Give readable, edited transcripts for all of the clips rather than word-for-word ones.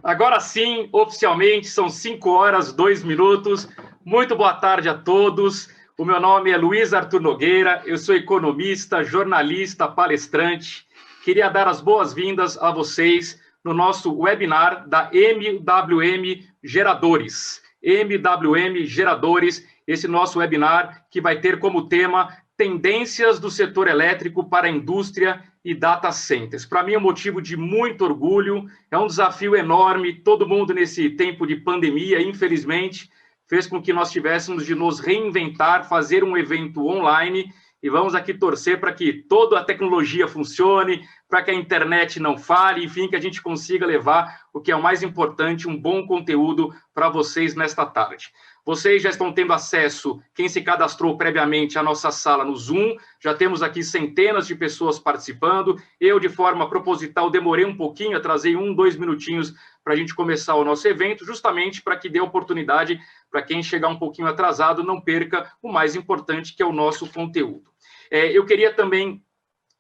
Agora sim, oficialmente, são 5 horas, 2 minutos. Muito boa tarde a todos. O meu nome é Luiz Arthur Nogueira, eu sou economista, jornalista, palestrante. Queria dar as boas-vindas a vocês no nosso webinar da MWM Geradores. MWM Geradores, esse nosso webinar que vai ter como tema Tendências do setor elétrico para a indústria e data centers. Para mim é um motivo de muito orgulho, é um desafio enorme. Todo mundo nesse tempo de pandemia, infelizmente, fez com que nós tivéssemos de nos reinventar, fazer um evento online, e vamos aqui torcer para que toda a tecnologia funcione, para que a internet não falhe, enfim, que a gente consiga levar o que é o mais importante, um bom conteúdo para vocês nesta tarde. Vocês já estão tendo acesso, quem se cadastrou previamente, à nossa sala no Zoom, já temos aqui centenas de pessoas participando. Eu, de forma proposital, demorei um pouquinho, atrasei 2 minutinhos para a gente começar o nosso evento, justamente para que dê oportunidade para quem chegar um pouquinho atrasado, não perca o mais importante, que é o nosso conteúdo. Eu queria também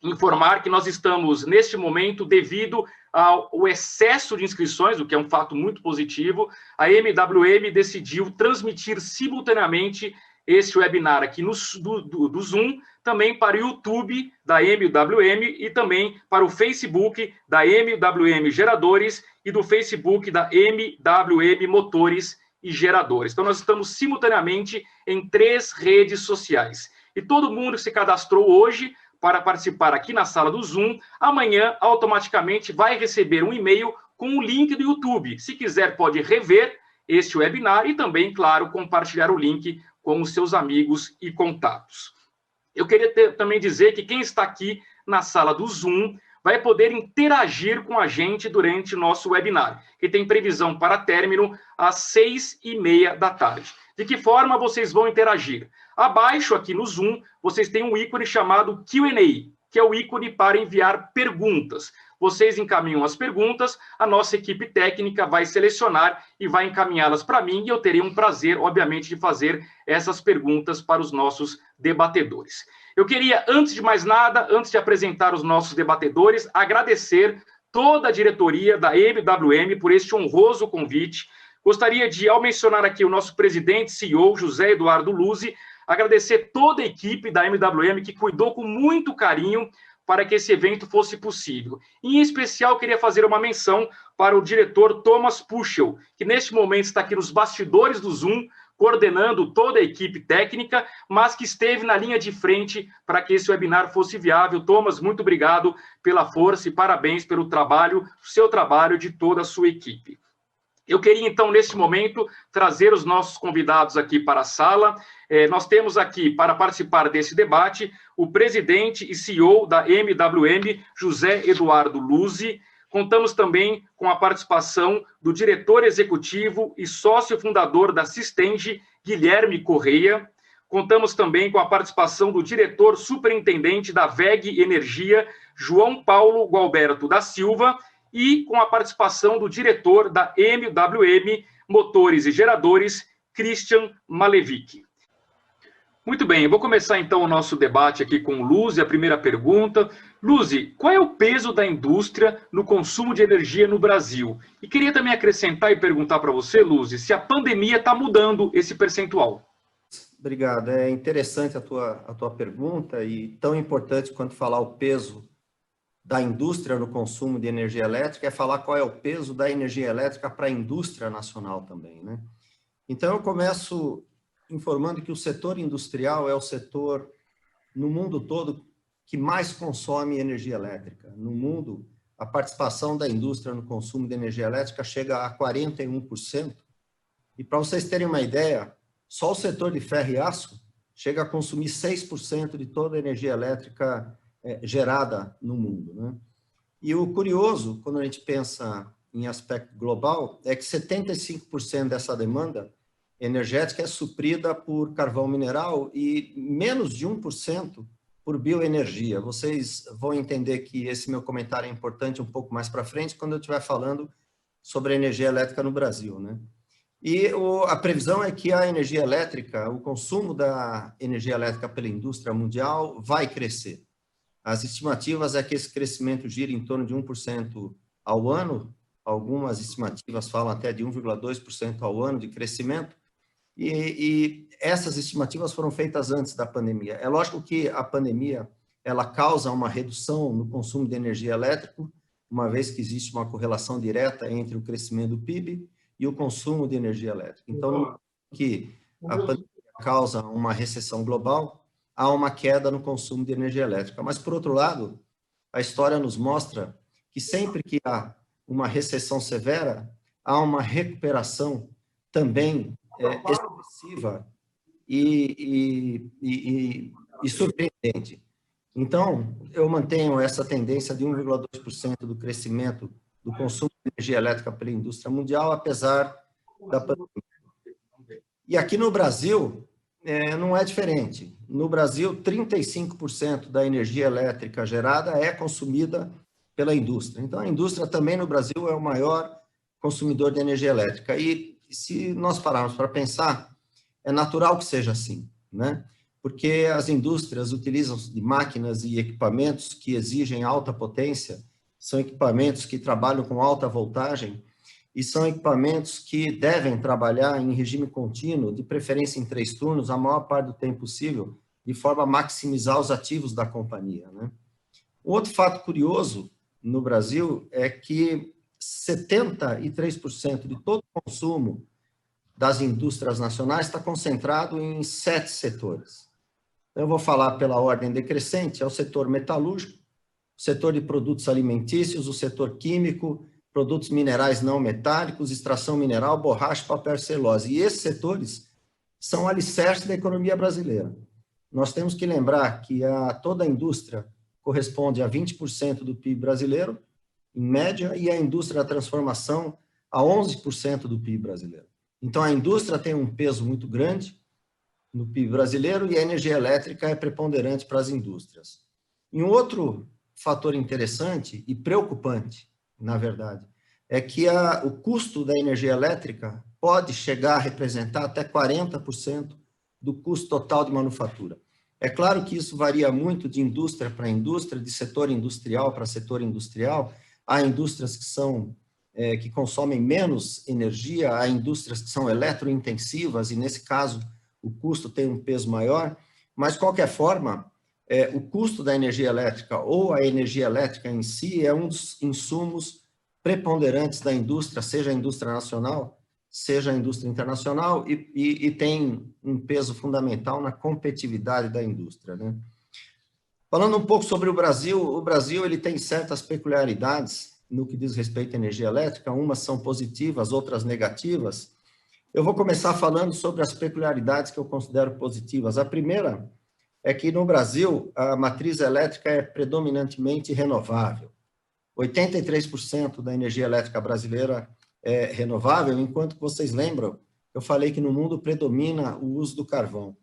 informar que nós estamos, neste momento, devido ao excesso de inscrições, o que é um fato muito positivo, a MWM decidiu transmitir simultaneamente esse webinar aqui do Zoom, também para o YouTube da MWM e também para o Facebook da MWM Geradores e do Facebook da MWM Motores e Geradores. Então, nós estamos simultaneamente em 3 redes sociais. E todo mundo que se cadastrou hoje para participar aqui na sala do Zoom, amanhã automaticamente vai receber um e-mail com o link do YouTube. Se quiser, pode rever este webinar e também, claro, compartilhar o link com os seus amigos e contatos. Eu queria também dizer que quem está aqui na sala do Zoom vai poder interagir com a gente durante o nosso webinar, que tem previsão para término às 6h30 da tarde. De que forma vocês vão interagir? Abaixo, aqui no Zoom, vocês têm um ícone chamado Q&A, que é o ícone para enviar perguntas. Vocês encaminham as perguntas, a nossa equipe técnica vai selecionar e vai encaminhá-las para mim, e eu terei um prazer, obviamente, de fazer essas perguntas para os nossos debatedores. Eu queria, antes de mais nada, antes de apresentar os nossos debatedores, agradecer toda a diretoria da MWM por este honroso convite. Gostaria de, ao mencionar aqui o nosso presidente, CEO, José Eduardo Luzzi, agradecer toda a equipe da MWM que cuidou com muito carinho para que esse evento fosse possível. Em especial, queria fazer uma menção para o diretor Thomas Puschel, que neste momento está aqui nos bastidores do Zoom, coordenando toda a equipe técnica, mas que esteve na linha de frente para que esse webinar fosse viável. Thomas, muito obrigado pela força e parabéns pelo trabalho, seu trabalho de toda a sua equipe. Eu queria, então, neste momento, trazer os nossos convidados aqui para a sala. Nós temos aqui, para participar desse debate, o presidente e CEO da MWM, José Eduardo Luzzi. Contamos também com a participação do diretor executivo e sócio fundador da Sistenge, Guilherme Correia. Contamos também com a participação do diretor superintendente da WEG Energia, João Paulo Gualberto da Silva, e com a participação do diretor da MWM Motores e Geradores, Christian Malevich. Muito bem, eu vou começar então o nosso debate aqui com o Luzzi. A primeira pergunta. Luzzi, qual é o peso da indústria no consumo de energia no Brasil? E queria também acrescentar e perguntar para você, Luzzi, se a pandemia está mudando esse percentual. Obrigado, é interessante a tua pergunta e tão importante quanto falar o peso da indústria no consumo de energia elétrica é falar qual é o peso da energia elétrica para a indústria nacional também, né? Então, eu começo informando que o setor industrial é o setor, no mundo todo, que mais consome energia elétrica. No mundo, a participação da indústria no consumo de energia elétrica chega a 41%. E, para vocês terem uma ideia, só o setor de ferro e aço chega a consumir 6% de toda a energia elétrica gerada no mundo, né? E o curioso, quando a gente pensa em aspecto global, é que 75% dessa demanda energética é suprida por carvão mineral e menos de 1% por bioenergia. Vocês vão entender que esse meu comentário é importante um pouco mais para frente, quando eu estiver falando sobre a energia elétrica no Brasil, né? E a previsão é que a energia elétrica, o consumo da energia elétrica pela indústria mundial vai crescer. As estimativas é que esse crescimento gira em torno de 1% ao ano algumas estimativas falam até de 1,2% ao ano de crescimento, e essas estimativas foram feitas antes da pandemia. É lógico que a pandemia ela causa uma redução no consumo de energia elétrica, uma vez que existe uma correlação direta entre o crescimento do PIB e o consumo de energia elétrica. Então, que a pandemia causa uma recessão global, há uma queda no consumo de energia elétrica. Mas, por outro lado, a história nos mostra que sempre que há uma recessão severa, há uma recuperação também expressiva e surpreendente. Então, eu mantenho essa tendência de 1,2% do crescimento do consumo de energia elétrica pela indústria mundial, apesar da pandemia. E aqui no Brasil, não é diferente. No Brasil, 35% da energia elétrica gerada é consumida pela indústria. Então, a indústria também no Brasil é o maior consumidor de energia elétrica. E se nós pararmos para pensar, é natural que seja assim, né? Porque as indústrias utilizam de máquinas e equipamentos que exigem alta potência, são equipamentos que trabalham com alta voltagem e são equipamentos que devem trabalhar em regime contínuo, de preferência em 3 turnos, a maior parte do tempo possível, de forma a maximizar os ativos da companhia, né? Outro fato curioso no Brasil é que 73% de todo o consumo das indústrias nacionais está concentrado em 7 setores. Eu vou falar pela ordem decrescente: é o setor metalúrgico, o setor de produtos alimentícios, o setor químico, produtos minerais não metálicos, extração mineral, borracha, papel e celulose. E esses setores são alicerces da economia brasileira. Nós temos que lembrar que toda a indústria corresponde a 20% do PIB brasileiro, em média, e a indústria da transformação a 11% do PIB brasileiro. Então, a indústria tem um peso muito grande no PIB brasileiro e a energia elétrica é preponderante para as indústrias. E um outro fator interessante e preocupante, na verdade, é que o custo da energia elétrica pode chegar a representar até 40% do custo total de manufatura. É claro que isso varia muito de indústria para indústria, de setor industrial para setor industrial. Há indústrias que consomem menos energia, há indústrias que são eletrointensivas, e nesse caso o custo tem um peso maior, mas, de qualquer forma, o custo da energia elétrica ou a energia elétrica em si é um dos insumos preponderantes da indústria, seja a indústria nacional, seja a indústria internacional, e tem um peso fundamental na competitividade da indústria, né? Falando um pouco sobre o Brasil ele tem certas peculiaridades no que diz respeito à energia elétrica, umas são positivas, outras negativas. Eu vou começar falando sobre as peculiaridades que eu considero positivas. A primeira é que no Brasil a matriz elétrica é predominantemente renovável. 83% da energia elétrica brasileira é renovável, enquanto que vocês lembram, eu falei que no mundo predomina o uso do carvão.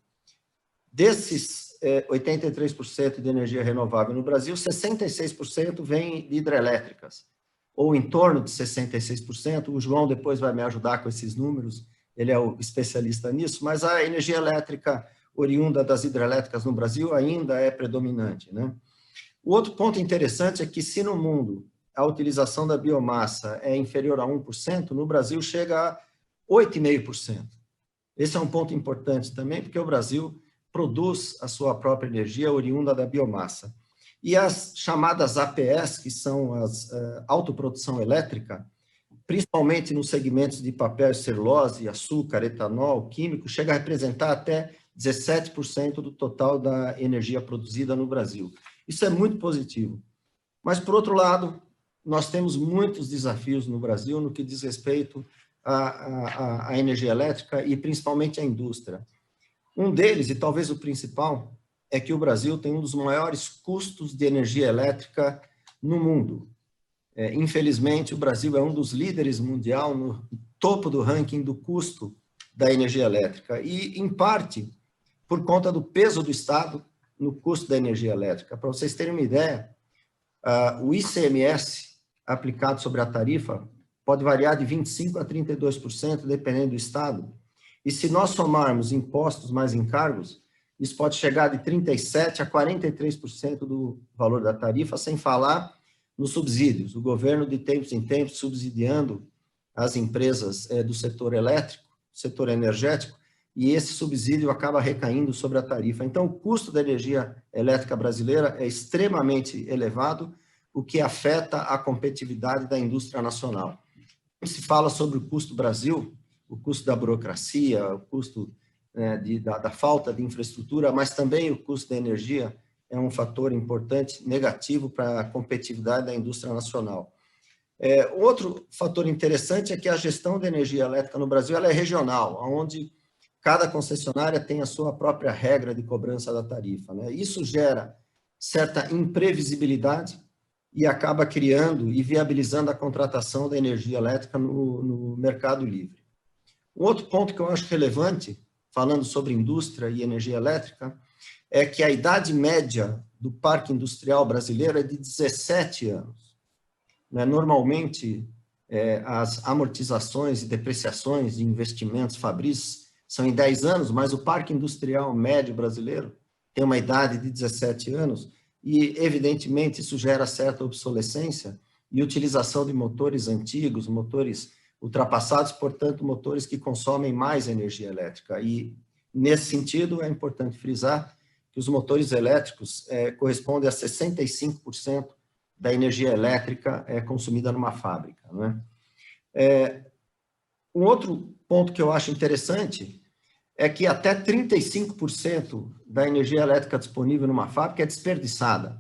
Desses 83% de energia renovável no Brasil, 66% vem de hidrelétricas, ou em torno de 66%. O João depois vai me ajudar com esses números, ele é o especialista nisso, mas a energia elétrica oriunda das hidrelétricas no Brasil ainda é predominante, né? O outro ponto interessante é que, se no mundo a utilização da biomassa é inferior a 1%, no Brasil chega a 8,5%. Esse é um ponto importante também, porque o Brasil produz a sua própria energia oriunda da biomassa. E as chamadas APS, que são as autoprodução elétrica, principalmente nos segmentos de papel e celulose, açúcar, etanol, químico, chega a representar até 17% do total da energia produzida no Brasil. Isso é muito positivo. Mas, por outro lado, nós temos muitos desafios no Brasil no que diz respeito à energia elétrica e principalmente à indústria. Um deles, e talvez o principal, é que o Brasil tem um dos maiores custos de energia elétrica no mundo. Infelizmente, o Brasil é um dos líderes mundial no topo do ranking do custo da energia elétrica e, em parte, por conta do peso do Estado no custo da energia elétrica. Para vocês terem uma ideia, o ICMS aplicado sobre a tarifa pode variar de 25% a 32%, dependendo do Estado. E se nós somarmos impostos mais encargos, isso pode chegar de 37% a 43% do valor da tarifa, sem falar nos subsídios. O governo, de tempos em tempos, subsidiando as empresas do setor elétrico, setor energético, e esse subsídio acaba recaindo sobre a tarifa. Então, o custo da energia elétrica brasileira é extremamente elevado, o que afeta a competitividade da indústria nacional. Quando se fala sobre o custo Brasil, o custo da burocracia, o custo da falta de infraestrutura, mas também o custo da energia é um fator importante, negativo para a competitividade da indústria nacional. Outro fator interessante é que a gestão da energia elétrica no Brasil ela é regional, onde cada concessionária tem a sua própria regra de cobrança da tarifa, né? Isso gera certa imprevisibilidade e acaba criando e viabilizando a contratação da energia elétrica no mercado livre. Um outro ponto que eu acho relevante, falando sobre indústria e energia elétrica, é que a idade média do parque industrial brasileiro é de 17 anos. Normalmente, as amortizações e depreciações de investimentos fabris são em 10 anos, mas o parque industrial médio brasileiro tem uma idade de 17 anos e, evidentemente, isso gera certa obsolescência e utilização de motores antigos, motores ultrapassados, portanto, motores que consomem mais energia elétrica. E, nesse sentido, é importante frisar que os motores elétricos correspondem a 65% da energia elétrica consumida numa fábrica, não é? Um outro ponto que eu acho interessante é que até 35% da energia elétrica disponível numa fábrica é desperdiçada.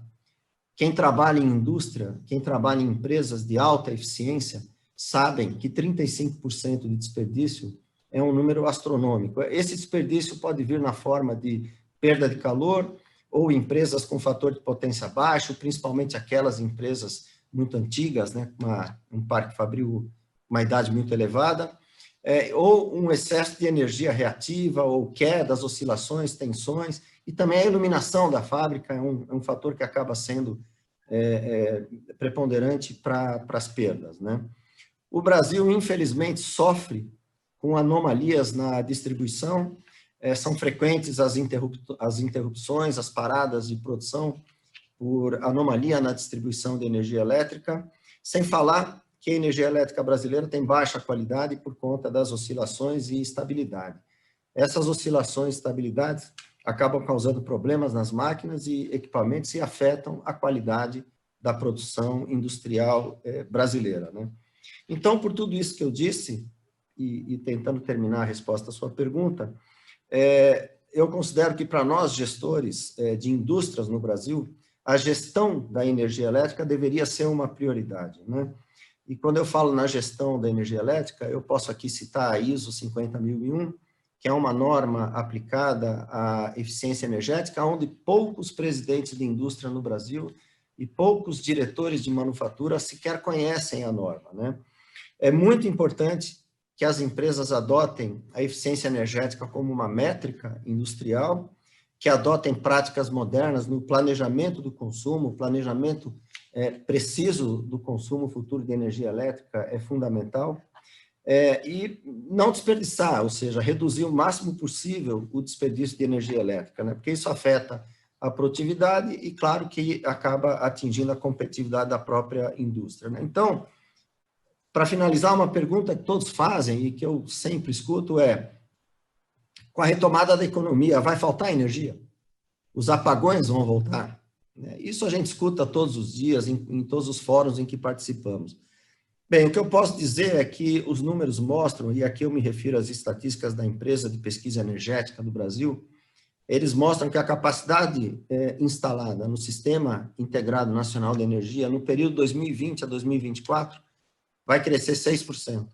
Quem trabalha em indústria, quem trabalha em empresas de alta eficiência, sabem que 35% de desperdício é um número astronômico. Esse desperdício pode vir na forma de perda de calor, ou empresas com fator de potência baixo, principalmente aquelas empresas muito antigas, né, um parque fabril, uma idade muito elevada, ou um excesso de energia reativa, ou quedas, oscilações, tensões, e também a iluminação da fábrica é um fator que acaba sendo preponderante para as perdas, né? O Brasil, infelizmente, sofre com anomalias na distribuição. São frequentes as interrupções, as paradas de produção por anomalia na distribuição de energia elétrica, sem falar que a energia elétrica brasileira tem baixa qualidade por conta das oscilações e instabilidade. Essas oscilações e estabilidades acabam causando problemas nas máquinas e equipamentos e afetam a qualidade da produção industrial brasileira, né? Então, por tudo isso que eu disse, e tentando terminar a resposta à sua pergunta, eu considero que para nós, gestores de indústrias no Brasil, a gestão da energia elétrica deveria ser uma prioridade, né? E quando eu falo na gestão da energia elétrica, eu posso aqui citar a ISO 50001, que é uma norma aplicada à eficiência energética, onde poucos presidentes de indústria no Brasil e poucos diretores de manufatura sequer conhecem a norma, né? É muito importante que as empresas adotem a eficiência energética como uma métrica industrial, que adotem práticas modernas no planejamento do consumo, planejamento preciso do consumo futuro de energia elétrica é fundamental, e não desperdiçar, ou seja, reduzir o máximo possível o desperdício de energia elétrica, né? Porque isso afeta a produtividade e, claro, que acaba atingindo a competitividade da própria indústria, né? Então, para finalizar, uma pergunta que todos fazem e que eu sempre escuto com a retomada da economia, vai faltar energia? Os apagões vão voltar? Isso a gente escuta todos os dias, em todos os fóruns em que participamos. Bem, o que eu posso dizer é que os números mostram, e aqui eu me refiro às estatísticas da empresa de pesquisa energética do Brasil, eles mostram que a capacidade instalada no Sistema Integrado Nacional de Energia, no período 2020 a 2024, vai crescer 6%,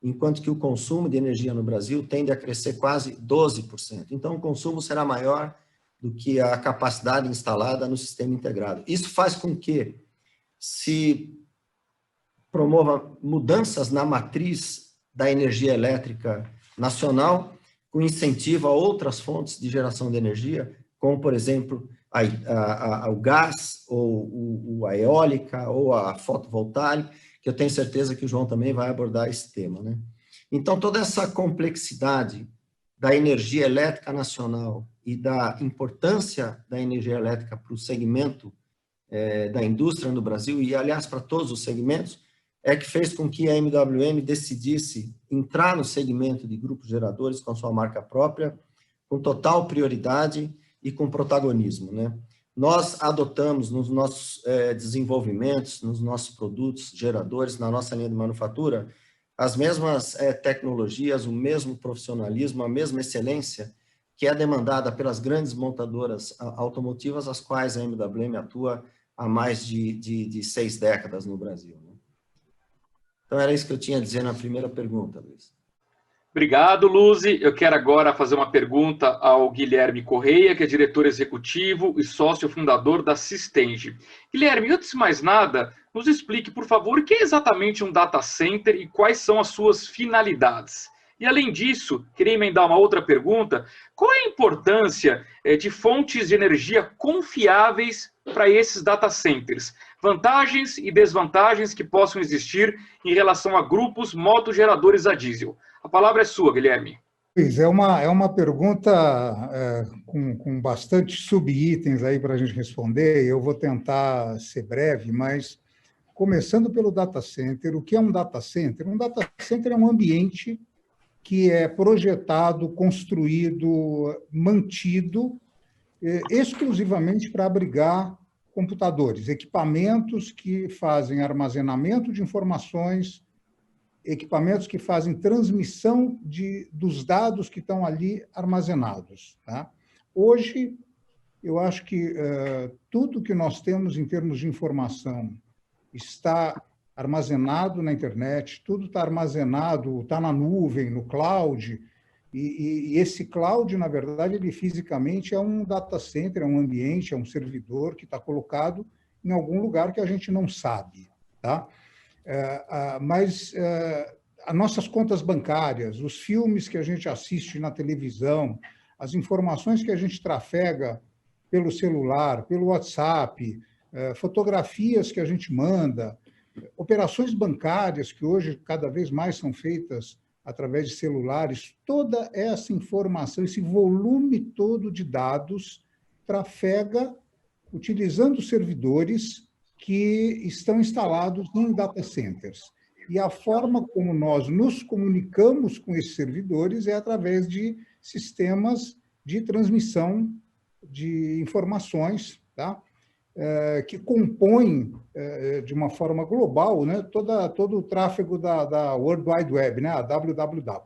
enquanto que o consumo de energia no Brasil tende a crescer quase 12%. Então, o consumo será maior do que a capacidade instalada no sistema integrado. Isso faz com que se promova mudanças na matriz da energia elétrica nacional, com incentivo a outras fontes de geração de energia, como, por exemplo, o gás, ou a eólica, ou a fotovoltaica, que eu tenho certeza que o João também vai abordar esse tema, né? Então, toda essa complexidade da energia elétrica nacional e da importância da energia elétrica para o segmento da indústria no Brasil, e, aliás, para todos os segmentos, é que fez com que a MWM decidisse entrar no segmento de grupos geradores com sua marca própria, com total prioridade e com protagonismo, né? Nós adotamos nos nossos desenvolvimentos, nos nossos produtos geradores, na nossa linha de manufatura, as mesmas tecnologias, o mesmo profissionalismo, a mesma excelência que é demandada pelas grandes montadoras automotivas, as quais a MWM atua há mais de 6 décadas no Brasil, né? Então, era isso que eu tinha a dizer na primeira pergunta, Luiz. Obrigado, Luzi. Eu quero agora fazer uma pergunta ao Guilherme Correia, que é diretor executivo e sócio fundador da Sistenge. Guilherme, antes de mais nada, nos explique, por favor, o que é exatamente um data center e quais são as suas finalidades. E, além disso, queria emendar uma outra pergunta. Qual é a importância de fontes de energia confiáveis para esses data centers? Vantagens e desvantagens que possam existir em relação a grupos motogeradores a diesel. A palavra é sua, Guilherme. Luiz, é uma pergunta com bastante subitens aí para a gente responder. Eu vou tentar ser breve, mas começando pelo data center. O que é um data center? Um data center é um ambiente que é projetado, construído, mantido exclusivamente para abrigar computadores, equipamentos que fazem armazenamento de informações, equipamentos que fazem transmissão dos dados que estão ali armazenados, tá? Hoje, eu acho que tudo que nós temos em termos de informação está armazenado na internet, tudo está armazenado, está na nuvem, no cloud, e esse cloud, na verdade, ele fisicamente é um data center, é um ambiente, é um servidor que está colocado em algum lugar que a gente não sabe, tá? Mas as nossas contas bancárias, os filmes que a gente assiste na televisão, as informações que a gente trafega pelo celular, pelo WhatsApp, fotografias que a gente manda, operações bancárias que hoje cada vez mais são feitas através de celulares, toda essa informação, esse volume todo de dados trafega utilizando servidores que estão instalados em data centers. E a forma como nós nos comunicamos com esses servidores é através de sistemas de transmissão de informações, tá? Que compõem, de uma forma global, né, todo o tráfego da World Wide Web, né, a www.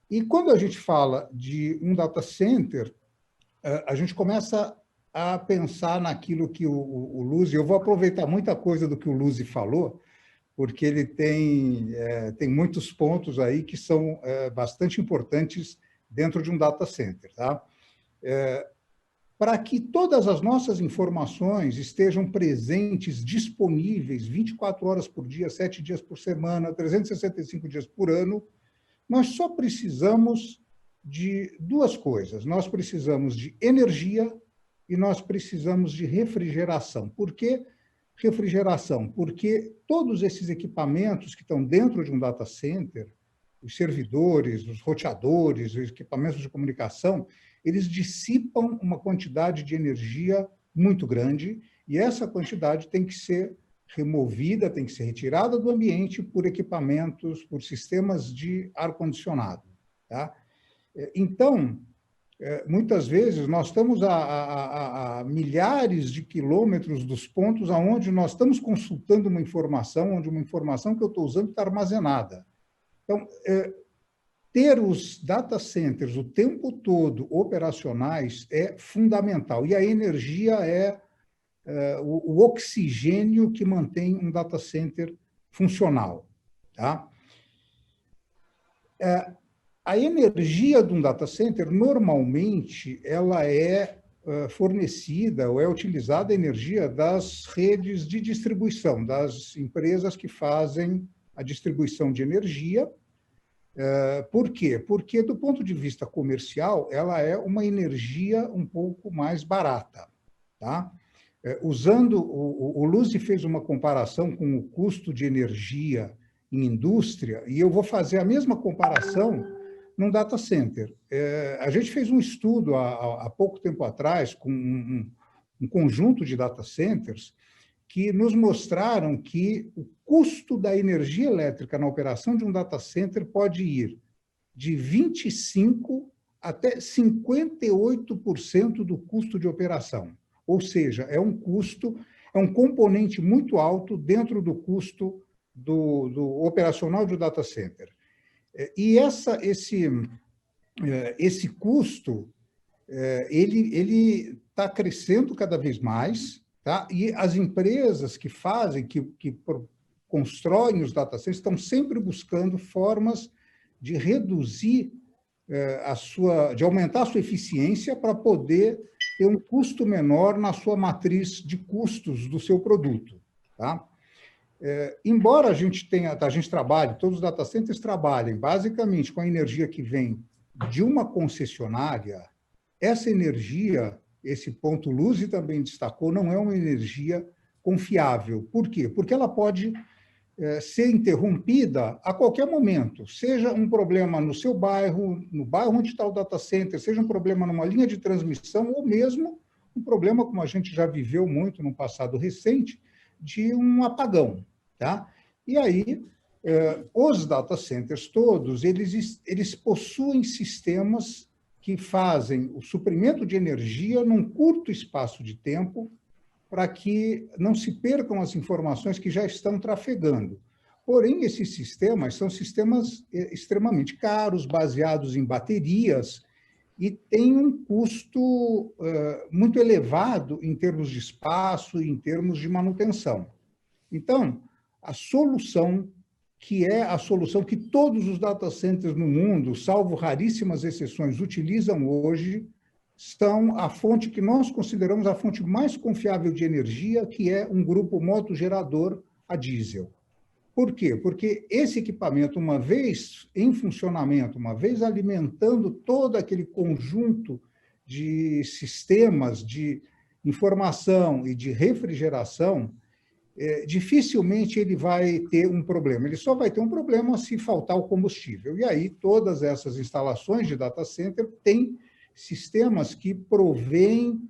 E quando a gente fala de um data center, a gente começa a pensar naquilo que o Luzi... Eu vou aproveitar muita coisa do que o Luzi falou, porque ele tem muitos pontos aí que são bastante importantes dentro de um data center, tá? Para que todas as nossas informações estejam presentes, disponíveis 24 horas por dia, 7 dias por semana, 365 dias por ano, nós só precisamos de duas coisas. Nós precisamos de energia e nós precisamos de refrigeração. Por que refrigeração? Porque todos esses equipamentos que estão dentro de um data center, os servidores, os roteadores, os equipamentos de comunicação, eles dissipam uma quantidade de energia muito grande e essa quantidade tem que ser removida, tem que ser retirada do ambiente por equipamentos, por sistemas de ar-condicionado, tá? Então, muitas vezes, nós estamos a milhares de quilômetros dos pontos aonde nós estamos consultando uma informação, onde uma informação que eu estou usando está armazenada. Então, ter os data centers o tempo todo operacionais é fundamental. E a energia é o oxigênio que mantém um data center funcional, tá? A energia de um data center, normalmente, ela é fornecida ou é utilizada a energia das redes de distribuição, das empresas que fazem a distribuição de energia. Por quê? Porque, do ponto de vista comercial, ela é uma energia um pouco mais barata, tá? O Luzi fez uma comparação com o custo de energia em indústria, e eu vou fazer a mesma comparação num data center. A gente fez um estudo há pouco tempo atrás com um conjunto de data centers, que nos mostraram que o custo da energia elétrica na operação de um data center pode ir de 25% até 58% do custo de operação. Ou seja, é um componente muito alto dentro do custo do operacional de um data center. E esse custo, ele está crescendo cada vez mais, tá? E as empresas que fazem, que constroem os data centers, estão sempre buscando formas de reduzir de aumentar a sua eficiência para poder ter um custo menor na sua matriz de custos do seu produto, tá? Embora a gente trabalhe, todos os data centers trabalhem basicamente com a energia que vem de uma concessionária, essa energia, esse ponto Luzi também destacou, não é uma energia confiável. Por quê? Porque ela pode ser interrompida a qualquer momento, seja um problema no seu bairro, no bairro onde está o data center, seja um problema numa linha de transmissão, ou mesmo um problema, como a gente já viveu muito no passado recente, de um apagão, tá? E aí, os data centers todos, eles possuem sistemas que fazem o suprimento de energia num curto espaço de tempo, para que não se percam as informações que já estão trafegando. Porém, esses sistemas são sistemas extremamente caros, baseados em baterias, e têm um custo muito elevado em termos de espaço e em termos de manutenção. Então, a solução, que é a solução que todos os data centers no mundo, salvo raríssimas exceções, utilizam hoje, são a fonte que nós consideramos a fonte mais confiável de energia, que é um grupo motogerador a diesel. Por quê? Porque esse equipamento, uma vez em funcionamento, uma vez alimentando todo aquele conjunto de sistemas de informação e de refrigeração, dificilmente ele vai ter um problema. Ele só vai ter um problema se faltar o combustível. E aí, todas essas instalações de data center têm sistemas que provêm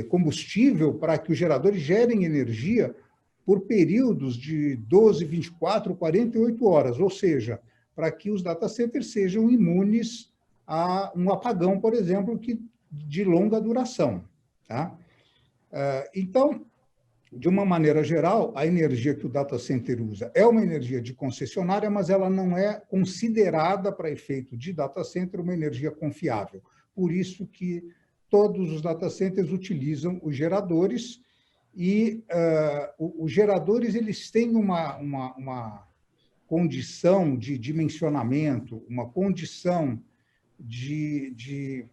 combustível para que os geradores gerem energia por períodos de 12, 24, 48 horas, ou seja, para que os data centers sejam imunes a um apagão, por exemplo, de longa duração, tá? Então, de uma maneira geral, a energia que o data center usa é uma energia de concessionária, mas ela não é considerada, para efeito de data center, uma energia confiável. Por isso que todos os data centers utilizam os geradores, e os geradores eles têm uma condição de dimensionamento, uma condição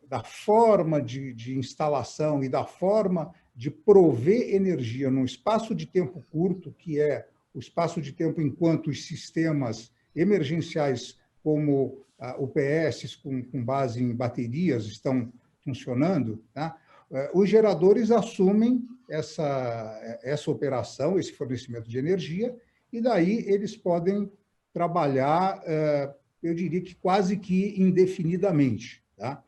da forma de instalação e da forma de prover energia num espaço de tempo curto, que é o espaço de tempo enquanto os sistemas emergenciais, como UPS, com base em baterias, estão funcionando, tá? Os geradores assumem essa operação, esse fornecimento de energia, e daí eles podem trabalhar, eu diria que quase que indefinidamente, tá?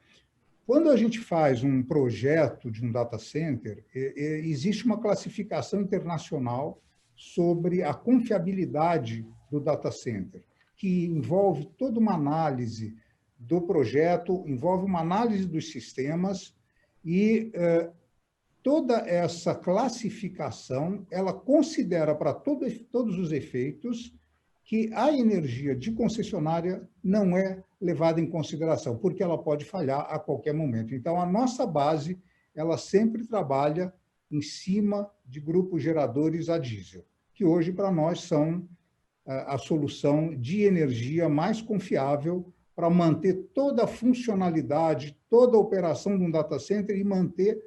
Quando a gente faz um projeto de um data center, existe uma classificação internacional sobre a confiabilidade do data center, que envolve toda uma análise do projeto, envolve uma análise dos sistemas, e toda essa classificação, ela considera para todos os efeitos que a energia de concessionária não é levada em consideração, porque ela pode falhar a qualquer momento. Então, a nossa base, ela sempre trabalha em cima de grupos geradores a diesel, que hoje, para nós, são a solução de energia mais confiável para manter toda a funcionalidade, toda a operação de um data center e manter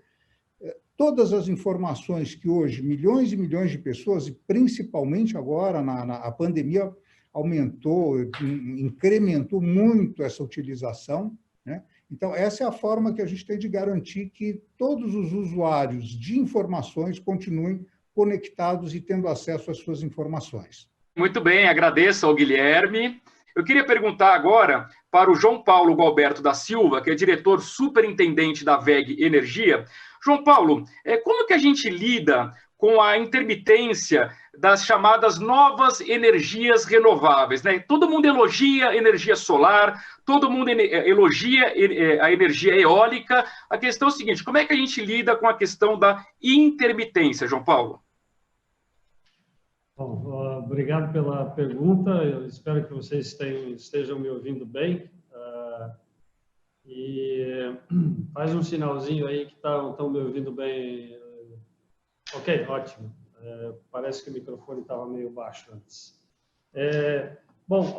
todas as informações que hoje milhões e milhões de pessoas, e principalmente agora a pandemia aumentou, incrementou muito essa utilização, né? Então, essa é a forma que a gente tem de garantir que todos os usuários de informações continuem conectados e tendo acesso às suas informações. Muito bem, agradeço ao Guilherme. Eu queria perguntar agora para o João Paulo Gualberto da Silva, que é diretor superintendente da WEG Energia. João Paulo, como que a gente lida com a intermitência das chamadas novas energias renováveis, né? Todo mundo elogia a energia solar, todo mundo elogia a energia eólica. A questão é o seguinte, como é que a gente lida com a questão da intermitência, João Paulo? Bom, obrigado pela pergunta. Eu espero que vocês estejam me ouvindo bem. E faz um sinalzinho aí que estão me ouvindo bem. Ok, ótimo. Parece que o microfone estava meio baixo antes. Bom,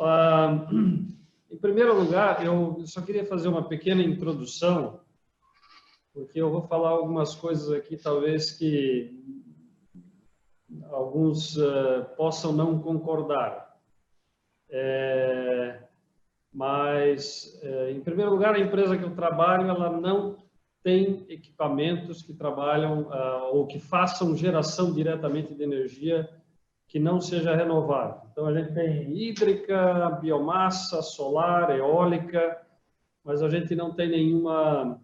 em primeiro lugar, eu só queria fazer uma pequena introdução, porque eu vou falar algumas coisas aqui, talvez que alguns possam não concordar. Mas, em primeiro lugar, a empresa que eu trabalho, ela não tem equipamentos que trabalham ou que façam geração diretamente de energia que não seja renovável. Então, a gente tem hídrica, biomassa, solar, eólica, mas a gente não tem nenhuma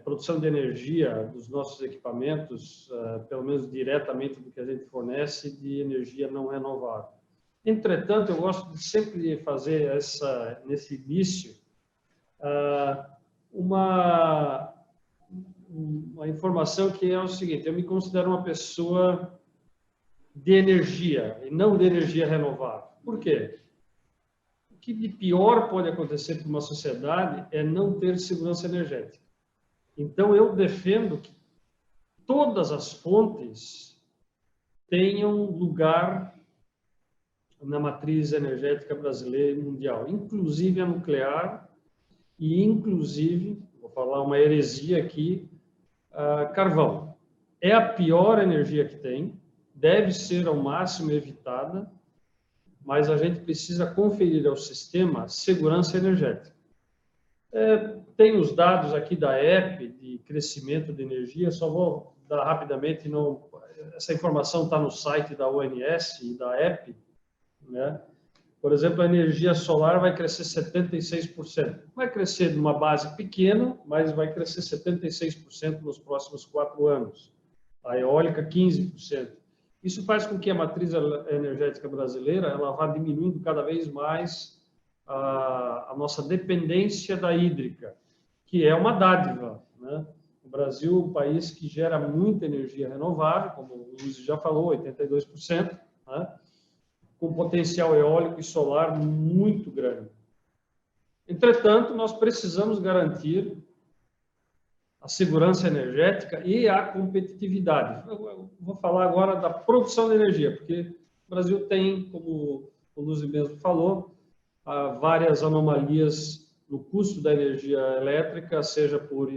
produção de energia dos nossos equipamentos, pelo menos diretamente do que a gente fornece, de energia não renovável. Entretanto, eu gosto de sempre fazer nesse início uma informação que é o seguinte: eu me considero uma pessoa de energia e não de energia renovável. Por quê? O que de pior pode acontecer para uma sociedade é não ter segurança energética. Então, eu defendo que todas as fontes tenham lugar na matriz energética brasileira e mundial, inclusive a nuclear e, inclusive, vou falar uma heresia aqui, carvão. É a pior energia que tem, deve ser ao máximo evitada, mas a gente precisa conferir ao sistema segurança energética. Tem os dados aqui da EP de crescimento de energia, só vou dar rapidamente, essa informação está no site da ONS e da EP, né? Por exemplo, a energia solar vai crescer 76%. Vai crescer de uma base pequena, mas vai crescer 76% nos próximos 4 anos. A eólica, 15%. Isso faz com que a matriz energética brasileira ela vá diminuindo cada vez mais a nossa dependência da hídrica, que é uma dádiva, né? O Brasil é um país que gera muita energia renovável, como o Luiz já falou, 82%, né? Com potencial eólico e solar muito grande. Entretanto, nós precisamos garantir a segurança energética e a competitividade. Eu vou falar agora da produção de energia, porque o Brasil tem, como o Luiz mesmo falou, várias anomalias no custo da energia elétrica, seja por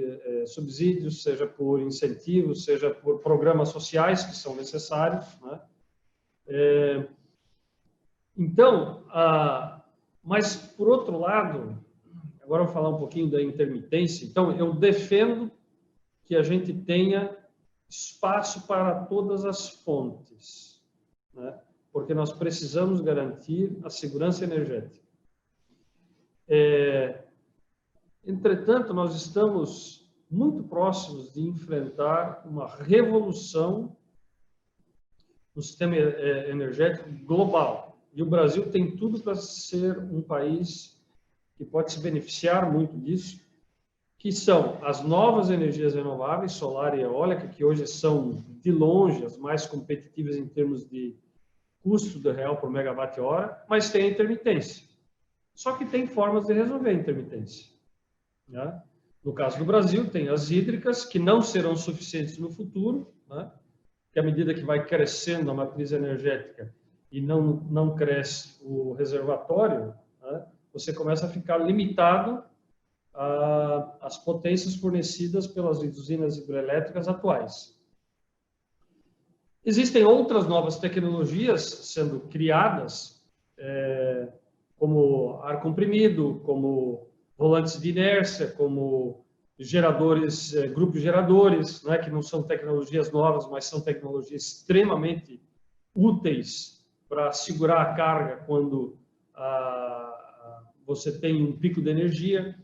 subsídios, seja por incentivos, seja por programas sociais que são necessários, né? Então, mas por outro lado, agora eu vou falar um pouquinho da intermitência. Então, eu defendo que a gente tenha espaço para todas as fontes, né? Porque nós precisamos garantir a segurança energética. Entretanto, nós estamos muito próximos de enfrentar uma revolução no sistema energético global. E o Brasil tem tudo para ser um país que pode se beneficiar muito disso, que são as novas energias renováveis, solar e eólica, que hoje são, de longe, as mais competitivas em termos de custo do real por megawatt-hora, mas tem a intermitência. Só que tem formas de resolver a intermitência, né? No caso do Brasil, tem as hídricas, que não serão suficientes no futuro, né? Que à medida que vai crescendo a matriz energética e não cresce o reservatório, né? Você começa a ficar limitado às potências fornecidas pelas usinas hidrelétricas atuais. Existem outras novas tecnologias sendo criadas, como ar comprimido, como volantes de inércia, como geradores, grupos geradores, né, que não são tecnologias novas, mas são tecnologias extremamente úteis para segurar a carga quando você tem um pico de energia.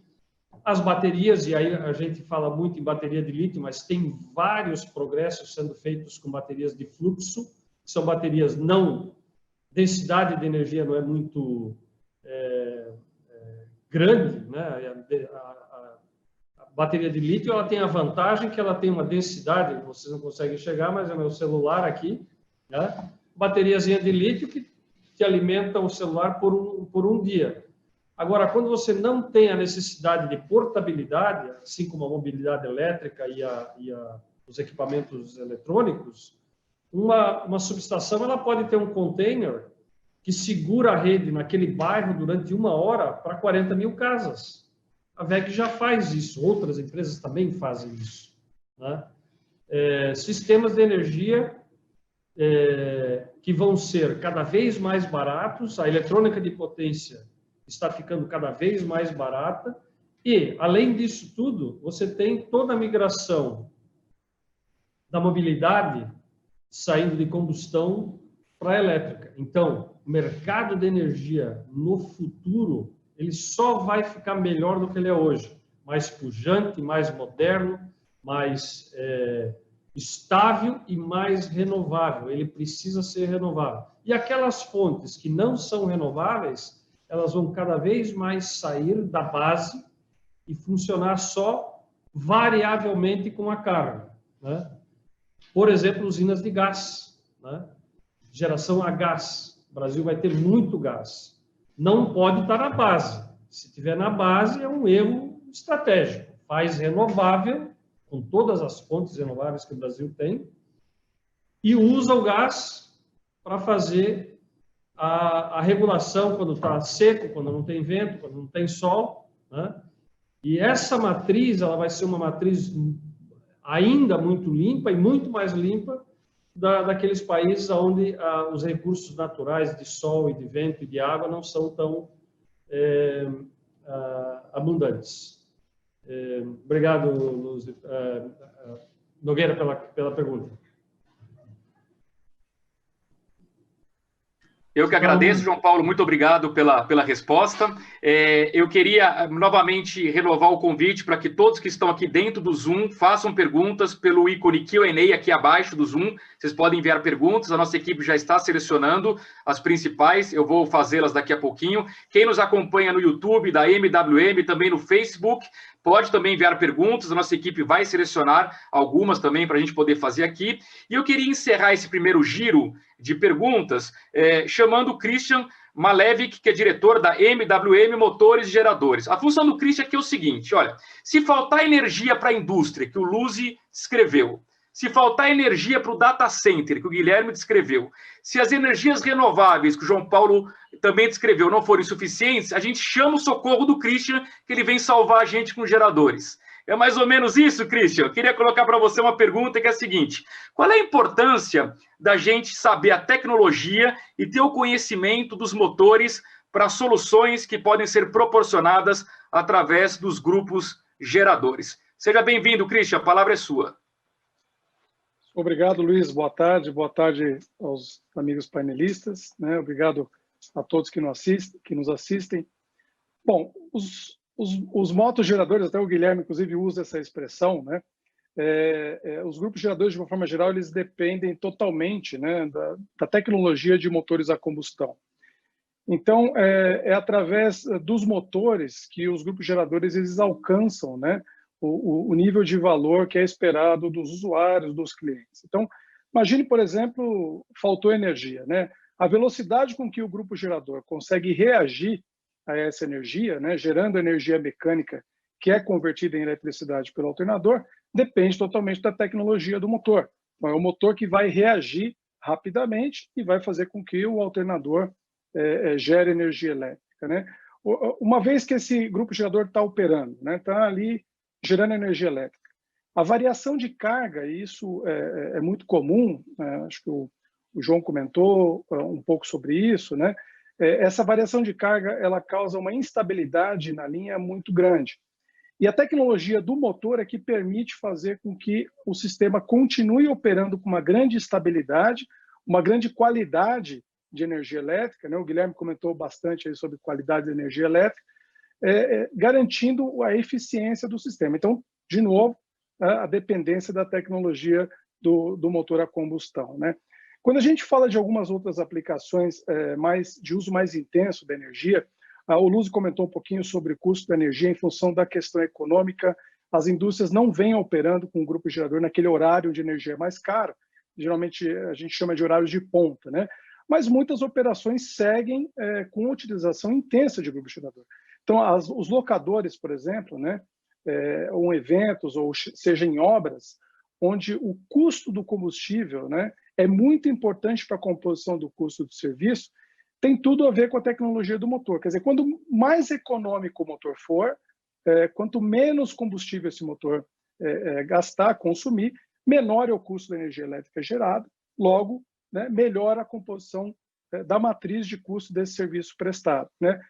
As baterias, e aí a gente fala muito em bateria de lítio, mas tem vários progressos sendo feitos com baterias de fluxo, que são baterias não... densidade de energia não é muito grande, né? A bateria de lítio, ela tem a vantagem que ela tem uma densidade, vocês não conseguem chegar, mas é o meu celular aqui, né? Bateriazinha de lítio que alimenta o celular por um dia. Agora, quando você não tem a necessidade de portabilidade, assim como a mobilidade elétrica e os equipamentos eletrônicos, uma subestação ela pode ter um container que segura a rede naquele bairro durante 1 hora para 40 mil casas. A WEG já faz isso, outras empresas também fazem isso, né? Sistemas de energia que vão ser cada vez mais baratos, a eletrônica de potência está ficando cada vez mais barata e, além disso tudo, você tem toda a migração da mobilidade saindo de combustão para a elétrica. Então, o mercado de energia no futuro, ele só vai ficar melhor do que ele é hoje. Mais pujante, mais moderno, mais estável e mais renovável. Ele precisa ser renovável. E aquelas fontes que não são renováveis, elas vão cada vez mais sair da base e funcionar só variavelmente com a carga, né? Por exemplo, usinas de gás, né? Geração a gás. O Brasil vai ter muito gás. Não pode estar na base. Se estiver na base, é um erro estratégico. Faz renovável, com todas as fontes renováveis que o Brasil tem, e usa o gás para fazer a regulação quando está seco, quando não tem vento, quando não tem sol, né? E essa matriz, ela vai ser uma matriz ainda muito limpa e muito mais limpa daqueles países onde os recursos naturais de sol e de vento e de água não são tão abundantes. Obrigado, Nogueira, pela pergunta. Eu que agradeço, João Paulo, muito obrigado pela resposta. Eu queria novamente renovar o convite para que todos que estão aqui dentro do Zoom façam perguntas pelo ícone Q&A aqui abaixo do Zoom. Vocês podem enviar perguntas, a nossa equipe já está selecionando as principais, eu vou fazê-las daqui a pouquinho. Quem nos acompanha no YouTube, da MWM, também no Facebook, pode também enviar perguntas, a nossa equipe vai selecionar algumas também para a gente poder fazer aqui. E eu queria encerrar esse primeiro giro de perguntas, chamando o Christian Malevich, que é diretor da MWM Motores e Geradores. A função do Christian aqui é o seguinte, olha, se faltar energia para a indústria, que o Luzi escreveu, se faltar energia para o data center, que o Guilherme descreveu, se as energias renováveis, que o João Paulo também descreveu, não forem suficientes, a gente chama o socorro do Christian, que ele vem salvar a gente com geradores. É mais ou menos isso, Christian. Eu queria colocar para você uma pergunta que é a seguinte: qual é a importância da gente saber a tecnologia e ter o conhecimento dos motores para soluções que podem ser proporcionadas através dos grupos geradores? Seja bem-vindo, Christian. A palavra é sua. Obrigado, Luiz. Boa tarde aos amigos painelistas, né? Obrigado a todos que nos assistem. Bom, os motogeradores, até o Guilherme, inclusive, usa essa expressão, né? Os grupos geradores, de uma forma geral, eles dependem totalmente, né, da tecnologia de motores a combustão. Então, é através dos motores que os grupos geradores eles alcançam, né, o nível de valor que é esperado dos usuários, dos clientes. Então, imagine, por exemplo, faltou energia, né? A velocidade com que o grupo gerador consegue reagir a essa energia, né, gerando energia mecânica que é convertida em eletricidade pelo alternador, depende totalmente da tecnologia do motor. Então, é o motor que vai reagir rapidamente e vai fazer com que o alternador gere energia elétrica, né? Uma vez que esse grupo gerador está operando, né, está ali gerando energia elétrica, a variação de carga, e isso é muito comum, acho que o João comentou um pouco sobre isso, né? Essa variação de carga ela causa uma instabilidade na linha muito grande. E a tecnologia do motor é que permite fazer com que o sistema continue operando com uma grande estabilidade, uma grande qualidade de energia elétrica, né? O Guilherme comentou bastante aí sobre qualidade de energia elétrica, garantindo a eficiência do sistema. Então, de novo, a dependência da tecnologia do motor a combustão, né? Quando a gente fala de algumas outras aplicações de uso mais intenso da energia, o Luzzi comentou um pouquinho sobre o custo da energia em função da questão econômica. As indústrias não vêm operando com o grupo gerador naquele horário de energia mais caro. Geralmente a gente chama de horários de ponta, né? Mas muitas operações seguem com utilização intensa de grupo gerador. Então, os locadores, por exemplo, né, ou eventos, ou seja em obras, onde o custo do combustível, né, é muito importante para a composição do custo do serviço, tem tudo a ver com a tecnologia do motor. Quer dizer, quanto mais econômico o motor for, quanto menos combustível esse motor gastar, consumir, menor é o custo da energia elétrica gerada, logo, né, melhora a composição da matriz de custo desse serviço prestado, né?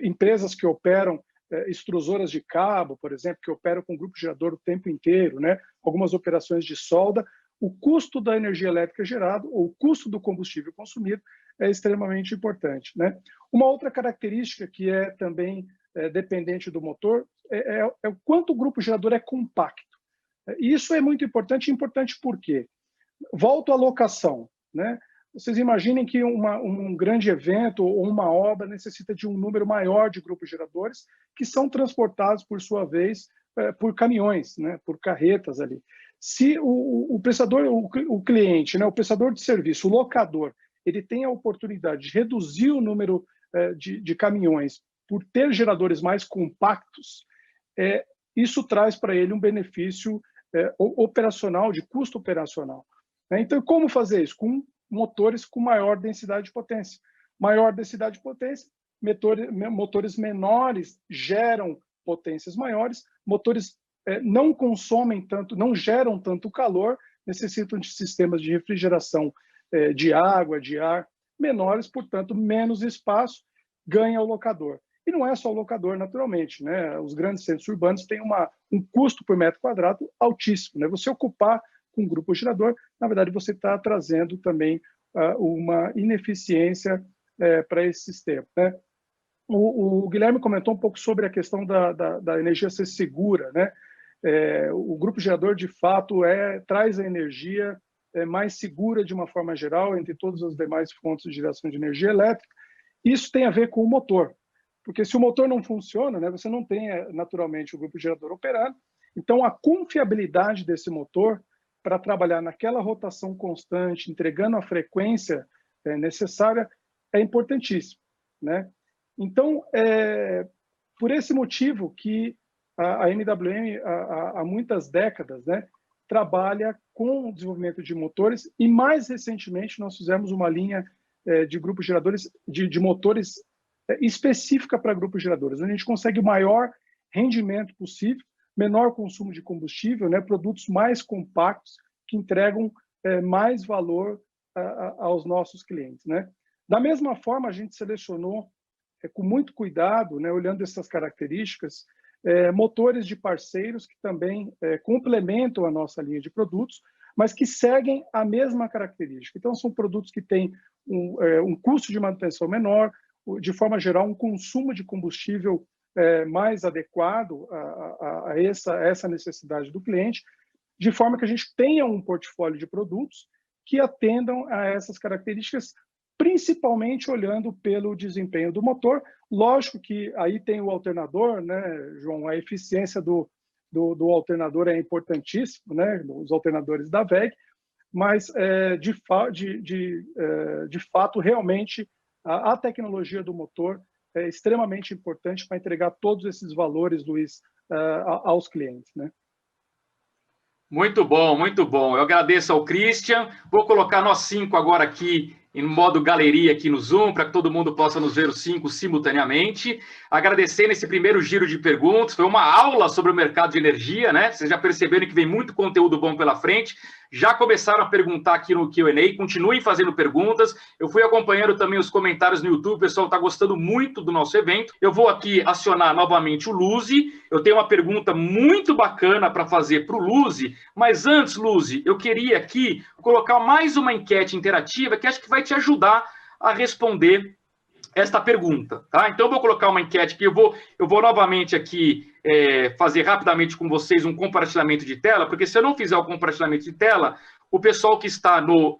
Empresas que operam extrusoras de cabo, por exemplo, que operam com grupo gerador o tempo inteiro, né? Algumas operações de solda, o custo da energia elétrica gerada ou o custo do combustível consumido é extremamente importante, né? Uma outra característica que é também dependente do motor é o quanto o grupo gerador é compacto. Isso é muito importante por quê? Volto à locação, né? Vocês imaginem que um grande evento ou uma obra necessita de um número maior de grupos geradores que são transportados, por sua vez, por caminhões, né, por carretas ali. Se o prestador, o cliente, né, o prestador de serviço, o locador, ele tem a oportunidade de reduzir o número de caminhões por ter geradores mais compactos, isso traz para ele um benefício operacional, de custo operacional. Então, como fazer isso? Com motores com maior densidade de potência. Maior densidade de potência, motores menores geram potências maiores, motores não consomem tanto, não geram tanto calor, necessitam de sistemas de refrigeração de água, de ar menores, portanto, menos espaço, ganha o locador. E não é só o locador, naturalmente, né? Os grandes centros urbanos têm um custo por metro quadrado altíssimo, né? Você ocupar com um grupo gerador, na verdade, você está trazendo também uma ineficiência para esse sistema, né? O Guilherme comentou um pouco sobre a questão da energia ser segura, né? O grupo gerador, de fato, traz a energia mais segura de uma forma geral entre todas as demais fontes de geração de energia elétrica. Isso tem a ver com o motor, porque se o motor não funciona, né, você não tem naturalmente o grupo gerador operando. Então, a confiabilidade desse motor para trabalhar naquela rotação constante, entregando a frequência necessária, é importantíssimo, né? Então, por esse motivo que a MWM, há muitas décadas, né, trabalha com o desenvolvimento de motores e, mais recentemente, nós fizemos uma linha de grupos geradores, de motores específica para grupos geradores, onde a gente consegue o maior rendimento possível, menor consumo de combustível, né, produtos mais compactos que entregam mais valor aos nossos clientes, né? Da mesma forma, a gente selecionou com muito cuidado, né, olhando essas características, motores de parceiros que também complementam a nossa linha de produtos, mas que seguem a mesma característica. Então, são produtos que têm um custo de manutenção menor, de forma geral, um consumo de combustível mais adequado a essa necessidade do cliente, de forma que a gente tenha um portfólio de produtos que atendam a essas características, principalmente olhando pelo desempenho do motor. Lógico que aí tem o alternador, né, João? A eficiência do alternador é importantíssimo, né? Os alternadores da WEG, mas de fato, realmente, a tecnologia do motor é extremamente importante para entregar todos esses valores, Luiz, aos clientes, né? Muito bom, muito bom. Eu agradeço ao Christian. Vou colocar nós 5 agora aqui em modo galeria aqui no Zoom, para que todo mundo possa nos ver os 5 simultaneamente. Agradecendo esse primeiro giro de perguntas. Foi uma aula sobre o mercado de energia, né? Vocês já perceberam que vem muito conteúdo bom pela frente. Já começaram a perguntar aqui no Q&A, continuem fazendo perguntas. Eu fui acompanhando também os comentários no YouTube, o pessoal está gostando muito do nosso evento. Eu vou aqui acionar novamente o Luzzi. Eu tenho uma pergunta muito bacana para fazer para o Luzzi, mas antes, Luzzi, eu queria aqui colocar mais uma enquete interativa que acho que vai te ajudar a responder esta pergunta, tá? Então, eu vou colocar uma enquete que eu vou novamente aqui fazer rapidamente com vocês um compartilhamento de tela, porque se eu não fizer o compartilhamento de tela, o pessoal que está no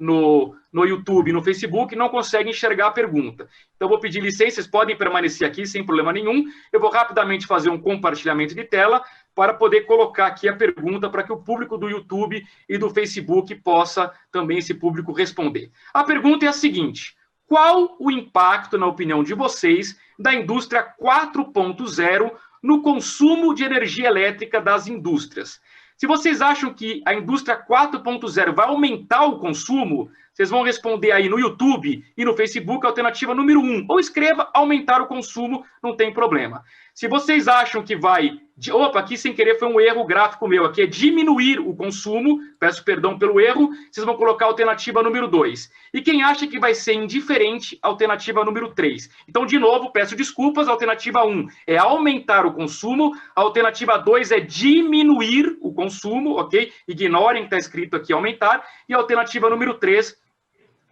YouTube, no Facebook, não consegue enxergar a pergunta. Então, eu vou pedir licença, vocês podem permanecer aqui sem problema nenhum. Eu vou rapidamente fazer um compartilhamento de tela para poder colocar aqui a pergunta para que o público do YouTube e do Facebook possa também, esse público, responder. A pergunta é a seguinte: qual o impacto, na opinião de vocês, da indústria 4.0 no consumo de energia elétrica das indústrias? Se vocês acham que a indústria 4.0 vai aumentar o consumo, vocês vão responder aí no YouTube e no Facebook a alternativa número 1. Ou escreva aumentar o consumo, não tem problema. Se vocês acham que vai... Opa, aqui sem querer foi um erro gráfico meu. Aqui é diminuir o consumo. Peço perdão pelo erro. Vocês vão colocar a alternativa número 2. E quem acha que vai ser indiferente, alternativa número 3. Então, de novo, peço desculpas. A alternativa 1 é aumentar o consumo. A alternativa 2 é diminuir o consumo, ok? Ignorem que está escrito aqui aumentar. E a alternativa número 3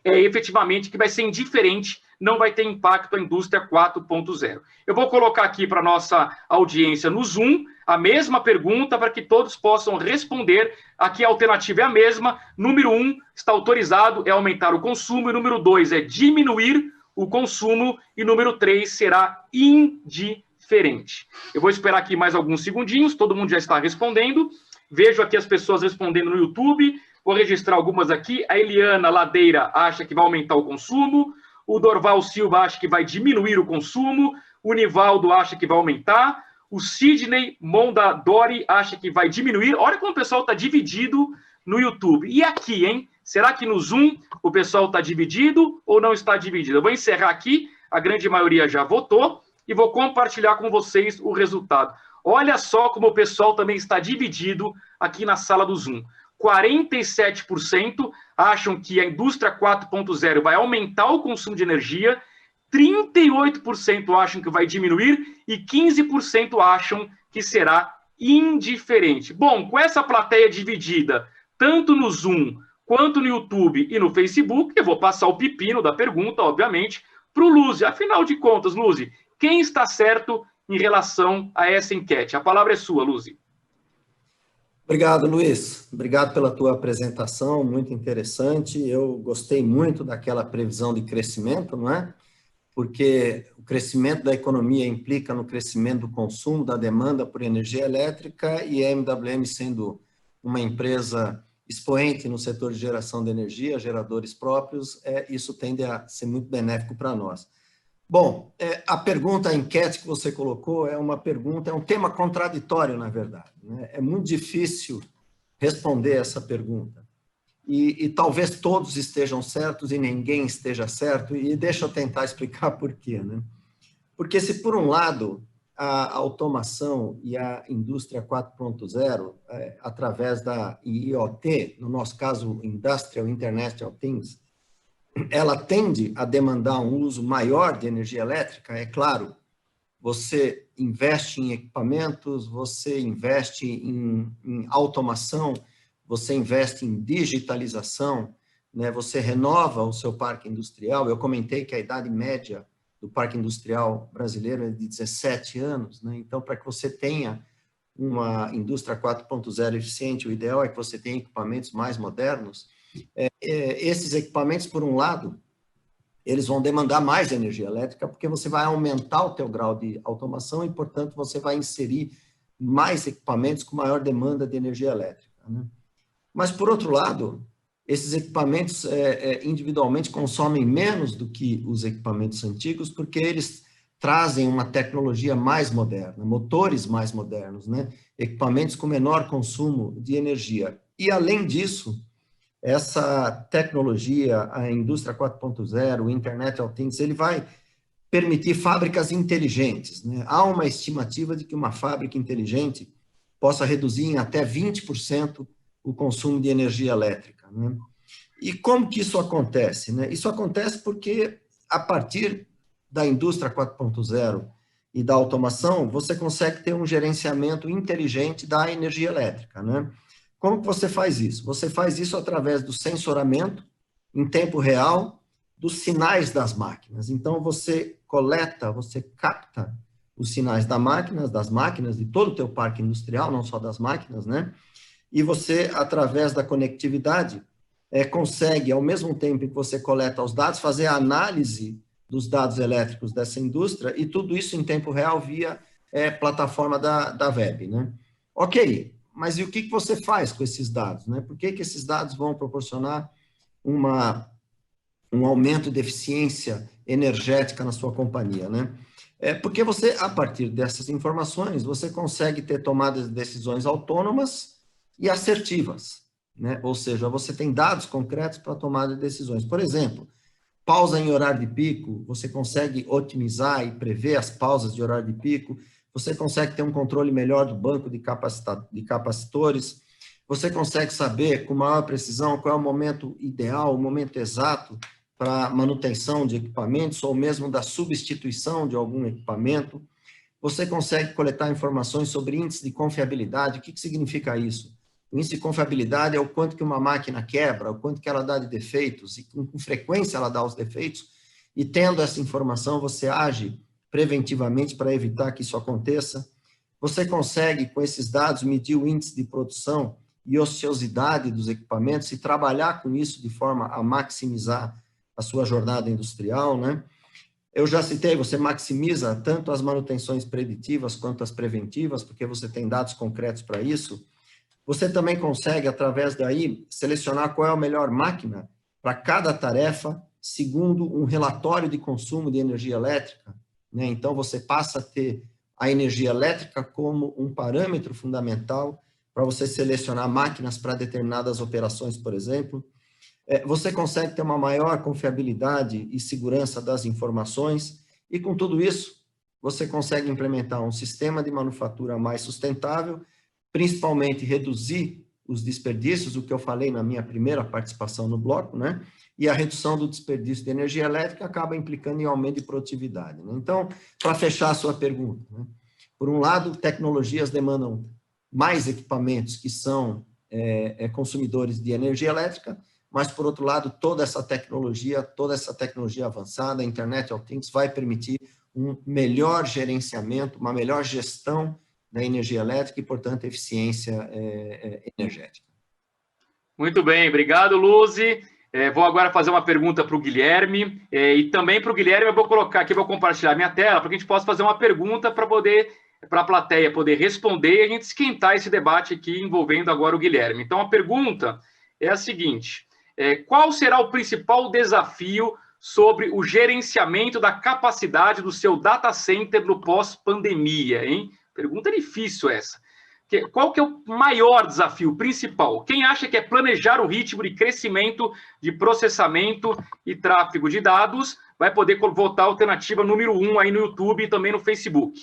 é efetivamente que vai ser indiferente, não vai ter impacto a indústria 4.0. Eu vou colocar aqui para a nossa audiência no Zoom a mesma pergunta para que todos possam responder. Aqui a alternativa é a mesma. Número 1 está autorizado, é aumentar o consumo. E número 2 é diminuir o consumo. E número 3 será indiferente. Eu vou esperar aqui mais alguns segundinhos. Todo mundo já está respondendo. Vejo aqui as pessoas respondendo no YouTube. Vou registrar algumas aqui. A Eliana Ladeira acha que vai aumentar o consumo. O Dorval Silva acha que vai diminuir o consumo. O Nivaldo acha que vai aumentar. O Sidney Mondadori acha que vai diminuir. Olha como o pessoal está dividido no YouTube. E aqui, hein? Será que no Zoom o pessoal está dividido ou não está dividido? Eu vou encerrar aqui. A grande maioria já votou. E vou compartilhar com vocês o resultado. Olha só como o pessoal também está dividido aqui na sala do Zoom. 47% acham que a indústria 4.0 vai aumentar o consumo de energia, 38% acham que vai diminuir e 15% acham que será indiferente. Bom, com essa plateia dividida, tanto no Zoom, quanto no YouTube e no Facebook, eu vou passar o pepino da pergunta, obviamente, para o Luzi. Afinal de contas, Luzi, quem está certo em relação a essa enquete? A palavra é sua, Luzi. Obrigado, Luiz. Obrigado pela tua apresentação, muito interessante. Eu gostei muito daquela previsão de crescimento, não é? Porque o crescimento da economia implica no crescimento do consumo, da demanda por energia elétrica, e a MWM, sendo uma empresa expoente no setor de geração de energia, geradores próprios, isso tende a ser muito benéfico para nós. Bom, a pergunta, a enquete que você colocou é uma pergunta, é um tema contraditório, na verdade, né? É muito difícil responder essa pergunta. E talvez todos estejam certos e ninguém esteja certo, e deixa eu tentar explicar por quê, né? Porque se, por um lado, a automação e a indústria 4.0, através da IoT, no nosso caso, Industrial Internet of Things, ela tende a demandar um uso maior de energia elétrica, é claro. Você investe em equipamentos, você investe em automação, você investe em digitalização, né? Você renova o seu parque industrial. Eu comentei que a idade média do parque industrial brasileiro é de 17 anos, né? Então, para que você tenha uma indústria 4.0 eficiente, o ideal é que você tenha equipamentos mais modernos. Esses equipamentos, por um lado, eles vão demandar mais energia elétrica, porque você vai aumentar o teu grau de automação e, portanto, você vai inserir mais equipamentos com maior demanda de energia elétrica, né? Mas, por outro lado, esses equipamentos individualmente consomem menos do que os equipamentos antigos, porque eles trazem uma tecnologia mais moderna, motores mais modernos, né? Equipamentos com menor consumo de energia. E, além disso, essa tecnologia, a indústria 4.0, o Internet of Things, ele vai permitir fábricas inteligentes, né? Há uma estimativa de que uma fábrica inteligente possa reduzir em até 20% o consumo de energia elétrica, né? E como que isso acontece, né? Isso acontece porque, a partir da indústria 4.0 e da automação, você consegue ter um gerenciamento inteligente da energia elétrica, né? Como que você faz isso? Você faz isso através do sensoramento em tempo real dos sinais das máquinas. Então, você coleta, você capta os sinais das máquinas, de todo o teu parque industrial, não só das máquinas, né? E você, através da conectividade, consegue, ao mesmo tempo que você coleta os dados, fazer a análise dos dados elétricos dessa indústria, e tudo isso em tempo real via plataforma da web, né? Ok, mas e o que você faz com esses dados, né? Por que esses dados vão proporcionar um aumento de eficiência energética na sua companhia, né? Porque você, a partir dessas informações, você consegue ter tomadas de decisões autônomas e assertivas, né? Ou seja, você tem dados concretos para tomada de decisões. Por exemplo, pausa em horário de pico, você consegue otimizar e prever as pausas de horário de pico, você consegue ter um controle melhor do banco de capacitores, você consegue saber com maior precisão qual é o momento ideal, o momento exato para manutenção de equipamentos ou mesmo da substituição de algum equipamento. Você consegue coletar informações sobre índice de confiabilidade. O que significa isso? O índice de confiabilidade é o quanto que uma máquina quebra, o quanto que ela dá de defeitos e com frequência ela dá os defeitos. E tendo essa informação, você age preventivamente para evitar que isso aconteça. Você consegue, com esses dados, medir o índice de produção e ociosidade dos equipamentos e trabalhar com isso de forma a maximizar a sua jornada industrial, né? Eu já citei, você maximiza tanto as manutenções preditivas quanto as preventivas, porque você tem dados concretos para isso. Você também consegue, através daí, selecionar qual é a melhor máquina para cada tarefa, segundo um relatório de consumo de energia elétrica, né? Então, você passa a ter a energia elétrica como um parâmetro fundamental para você selecionar máquinas para determinadas operações, por exemplo. Você consegue ter uma maior confiabilidade e segurança das informações, e com tudo isso, você consegue implementar um sistema de manufatura mais sustentável, principalmente reduzir os desperdícios, o que eu falei na minha primeira participação no bloco, né? E a redução do desperdício de energia elétrica acaba implicando em aumento de produtividade, né? Então, para fechar a sua pergunta, né? Por um lado, tecnologias demandam mais equipamentos que são consumidores de energia elétrica, mas, por outro lado, toda essa tecnologia avançada, a Internet of Things, vai permitir um melhor gerenciamento, uma melhor gestão da energia elétrica e, portanto, eficiência energética. Muito bem, obrigado, Luzi. Vou agora fazer uma pergunta para o Guilherme, e também para o Guilherme eu vou colocar aqui, vou compartilhar minha tela, para que a gente possa fazer uma pergunta para a plateia poder responder e a gente esquentar esse debate aqui envolvendo agora o Guilherme. Então, a pergunta é a seguinte: qual será o principal desafio sobre o gerenciamento da capacidade do seu data center no pós-pandemia, hein? Pergunta difícil essa. Qual que é o maior desafio principal? Quem acha que é planejar o ritmo de crescimento de processamento e tráfego de dados, vai poder votar a alternativa número 1 aí no YouTube e também no Facebook.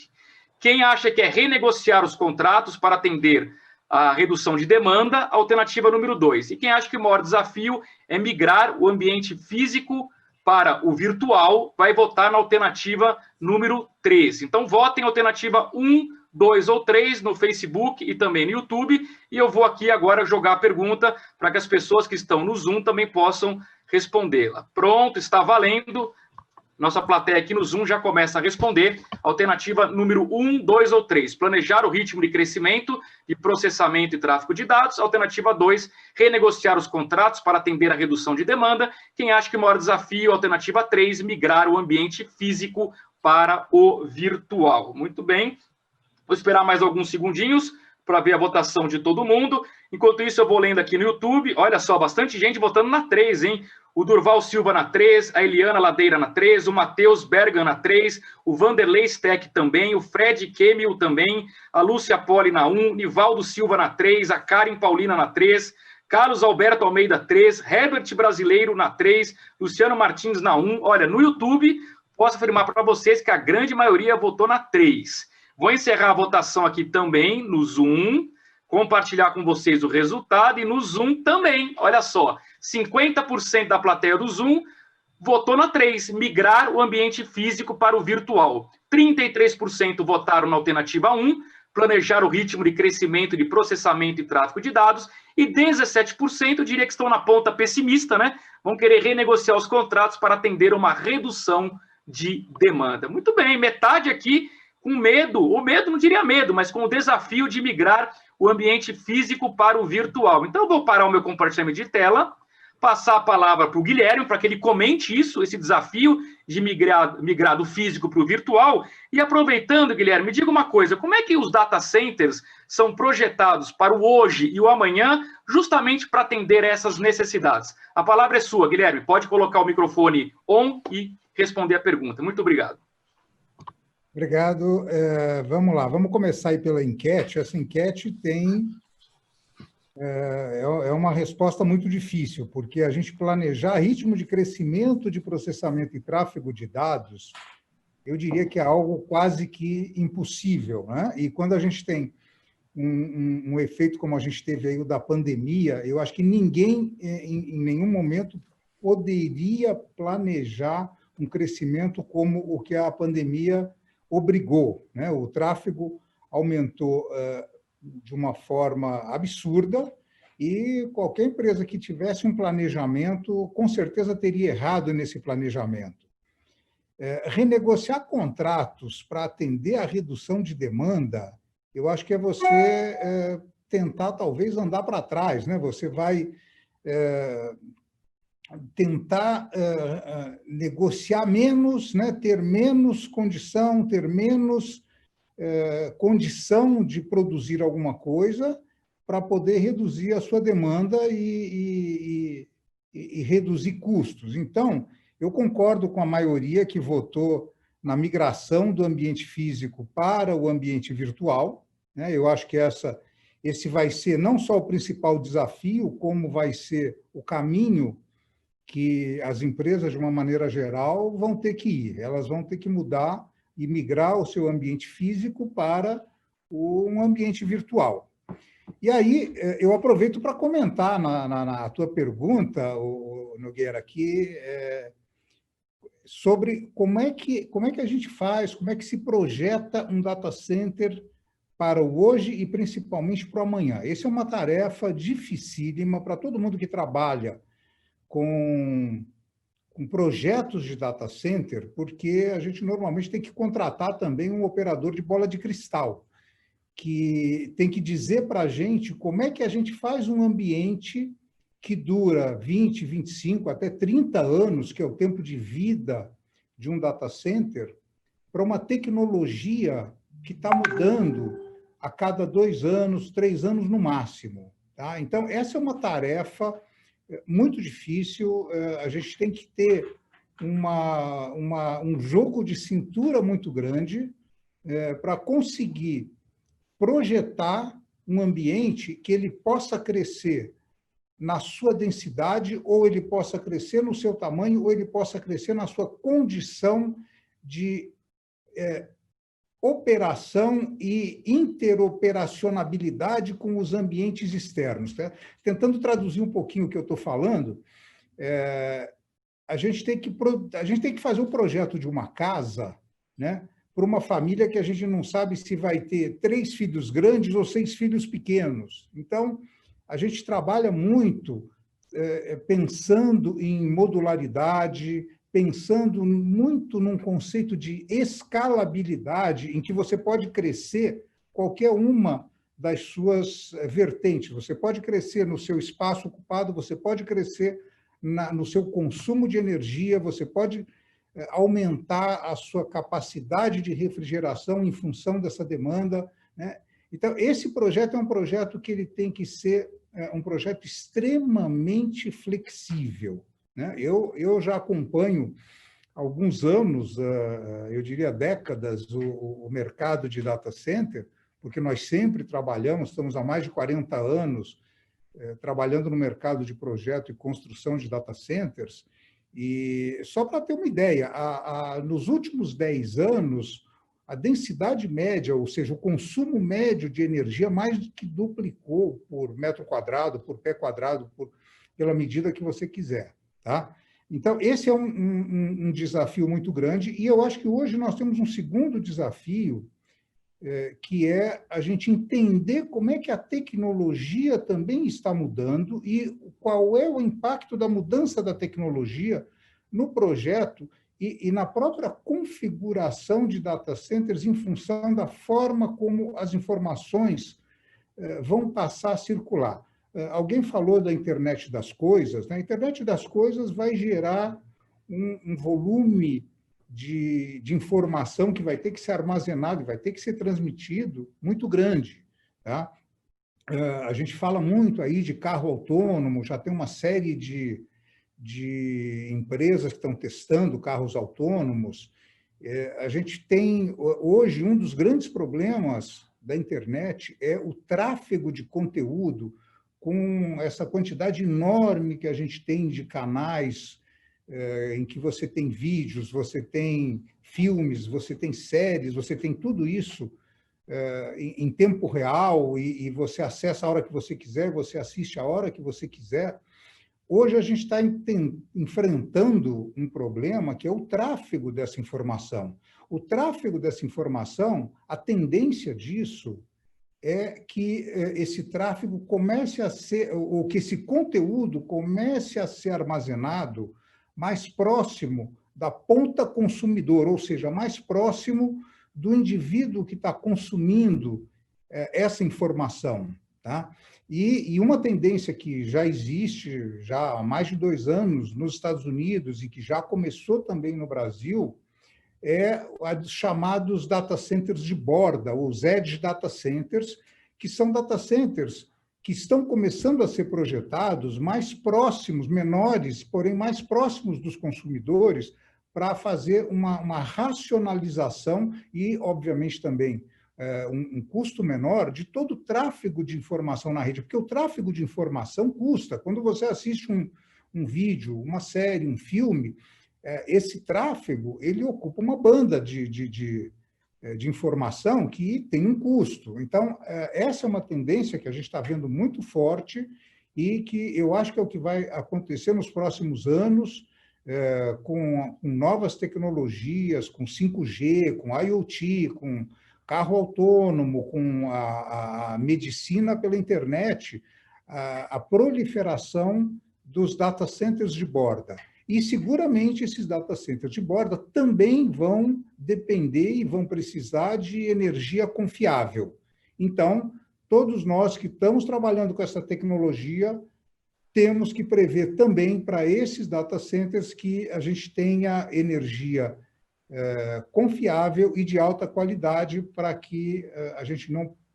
Quem acha que é renegociar os contratos para atender a redução de demanda, alternativa número 2. E quem acha que o maior desafio é migrar o ambiente físico para o virtual, vai votar na alternativa número 3. Então, votem alternativa 1, 2 ou 3 no Facebook e também no YouTube, e eu vou aqui agora jogar a pergunta para que as pessoas que estão no Zoom também possam respondê-la. Pronto, está valendo. Nossa plateia aqui no Zoom já começa a responder. Alternativa número 1, 2 ou 3. Planejar o ritmo de crescimento, de processamento e tráfego de dados. Alternativa 2, renegociar os contratos para atender a redução de demanda. Quem acha que o maior desafio, alternativa 3, migrar o ambiente físico para o virtual. Muito bem. Vou esperar mais alguns segundinhos para ver a votação de todo mundo. Enquanto isso, eu vou lendo aqui no YouTube. Olha só, bastante gente votando na 3, hein? O Durval Silva na 3, a Eliana Ladeira na 3, o Matheus Bergan na 3, o Vanderlei Steck também, o Fred Kemil também, a Lúcia Poli na 1, Nivaldo Silva na 3, a Karen Paulina na 3, Carlos Alberto Almeida 3, Herbert Brasileiro na 3, Luciano Martins na 1. Olha, no YouTube, posso afirmar para vocês que a grande maioria votou na 3. Vou encerrar a votação aqui também no Zoom, compartilhar com vocês o resultado, e no Zoom também, olha só, 50% da plateia do Zoom votou na 3, migrar o ambiente físico para o virtual. 33% votaram na alternativa 1, planejar o ritmo de crescimento, de processamento e tráfego de dados, e 17% eu diria que estão na ponta pessimista, né? Vão querer renegociar os contratos para atender uma redução de demanda. Muito bem, metade aqui com medo, ou medo, não diria medo, mas com o desafio de migrar o ambiente físico para o virtual. Então, eu vou parar o meu compartilhamento de tela, passar a palavra para o Guilherme, para que ele comente isso, esse desafio de migrar do físico para o virtual. E aproveitando, Guilherme, me diga uma coisa, como é que os data centers são projetados para o hoje e o amanhã, justamente para atender essas necessidades? A palavra é sua, Guilherme. Pode colocar o microfone on e responder a pergunta. Muito obrigado. Obrigado. Vamos lá, vamos começar aí pela enquete. Essa enquete tem... É uma resposta muito difícil, porque a gente planejar ritmo de crescimento de processamento e tráfego de dados, eu diria que é algo quase que impossível, né? E quando a gente tem um efeito como a gente teve aí o da pandemia, eu acho que ninguém, em nenhum momento, poderia planejar um crescimento como o que a pandemia obrigou, né? O tráfego aumentou de uma forma absurda, e qualquer empresa que tivesse um planejamento, com certeza teria errado nesse planejamento. Renegociar contratos para atender a redução de demanda, eu acho que é você tentar, talvez, andar para trás, né? Você vai tentar negociar menos, né? Ter menos condição, ter menos condição de produzir alguma coisa para poder reduzir a sua demanda e reduzir custos. Então, eu concordo com a maioria que votou na migração do ambiente físico para o ambiente virtual, né? Eu acho que esse vai ser não só o principal desafio, como vai ser o caminho que as empresas, de uma maneira geral, vão ter que ir. Elas vão ter que mudar e migrar o seu ambiente físico para um ambiente virtual. E aí, eu aproveito para comentar na tua pergunta, Nogueira, aqui, sobre como é que a gente faz, como é que se projeta um data center para o hoje e principalmente para o amanhã. Essa é uma tarefa dificílima para todo mundo que trabalha com projetos de data center, porque a gente normalmente tem que contratar também um operador de bola de cristal, que tem que dizer para a gente como é que a gente faz um ambiente que dura 20, 25, até 30 anos, que é o tempo de vida de um data center, para uma tecnologia que está mudando a cada 2 anos, 3 anos no máximo. Tá? Então, essa é uma tarefa muito difícil, a gente tem que ter um jogo de cintura muito grande para conseguir projetar um ambiente que ele possa crescer na sua densidade, ou ele possa crescer no seu tamanho, ou ele possa crescer na sua condição de operação e interoperacionabilidade com os ambientes externos. Tá? Tentando traduzir um pouquinho o que eu estou falando, a gente tem que fazer um projeto de uma casa, né, para uma família que a gente não sabe se vai ter 3 filhos grandes ou 6 filhos pequenos. Então, a gente trabalha muito pensando em modularidade, pensando muito num conceito de escalabilidade, em que você pode crescer qualquer uma das suas vertentes. Você pode crescer no seu espaço ocupado, você pode crescer no seu consumo de energia, você pode aumentar a sua capacidade de refrigeração em função dessa demanda, né? Então, esse projeto é um projeto que ele tem que ser um projeto extremamente flexível. Eu já acompanho há alguns anos, eu diria décadas, o mercado de data center, porque nós sempre trabalhamos, estamos há mais de 40 anos trabalhando no mercado de projeto e construção de data centers, e só para ter uma ideia, nos últimos 10 anos, a densidade média, ou seja, o consumo médio de energia mais do que duplicou por metro quadrado, por pé quadrado, pela medida que você quiser. Tá? Então, esse é um desafio muito grande, e eu acho que hoje nós temos um segundo desafio, que é a gente entender como é que a tecnologia também está mudando e qual é o impacto da mudança da tecnologia no projeto e na própria configuração de data centers em função da forma como as informações vão passar a circular. Alguém falou da internet das coisas, né? A internet das coisas vai gerar um volume de informação que vai ter que ser armazenado, vai ter que ser transmitido muito grande. Tá? A gente fala muito aí de carro autônomo, já tem uma série de empresas que estão testando carros autônomos. A gente tem, hoje, um dos grandes problemas da internet é o tráfego de conteúdo, com essa quantidade enorme que a gente tem de canais em que você tem vídeos, você tem filmes, você tem séries, você tem tudo isso em tempo real e você acessa a hora que você quiser, você assiste a hora que você quiser. Hoje a gente está enfrentando um problema que é o tráfego dessa informação. O tráfego dessa informação, a tendência disso é que esse tráfego comece a ser, ou que esse conteúdo comece a ser armazenado mais próximo da ponta consumidor, ou seja, mais próximo do indivíduo que está consumindo essa informação. Tá? E uma tendência que já existe já há mais de 2 anos nos Estados Unidos e que já começou também no Brasil é os chamados data centers de borda, os edge data centers, que são data centers que estão começando a ser projetados mais próximos, menores, porém mais próximos dos consumidores, para fazer uma racionalização e, obviamente, também um custo menor de todo o tráfego de informação na rede, porque o tráfego de informação custa. Quando você assiste um vídeo, uma série, um filme, esse tráfego ele ocupa uma banda de informação que tem um custo. Então, essa é uma tendência que a gente está vendo muito forte e que eu acho que é o que vai acontecer nos próximos anos, com novas tecnologias, com 5G, com IoT, com carro autônomo, com a medicina pela internet, a proliferação dos data centers de borda. E, seguramente, esses data centers de borda também vão depender e vão precisar de energia confiável. Então, todos nós que estamos trabalhando com essa tecnologia, temos que prever também para esses data centers que a gente tenha energia confiável e de alta qualidade para que a gente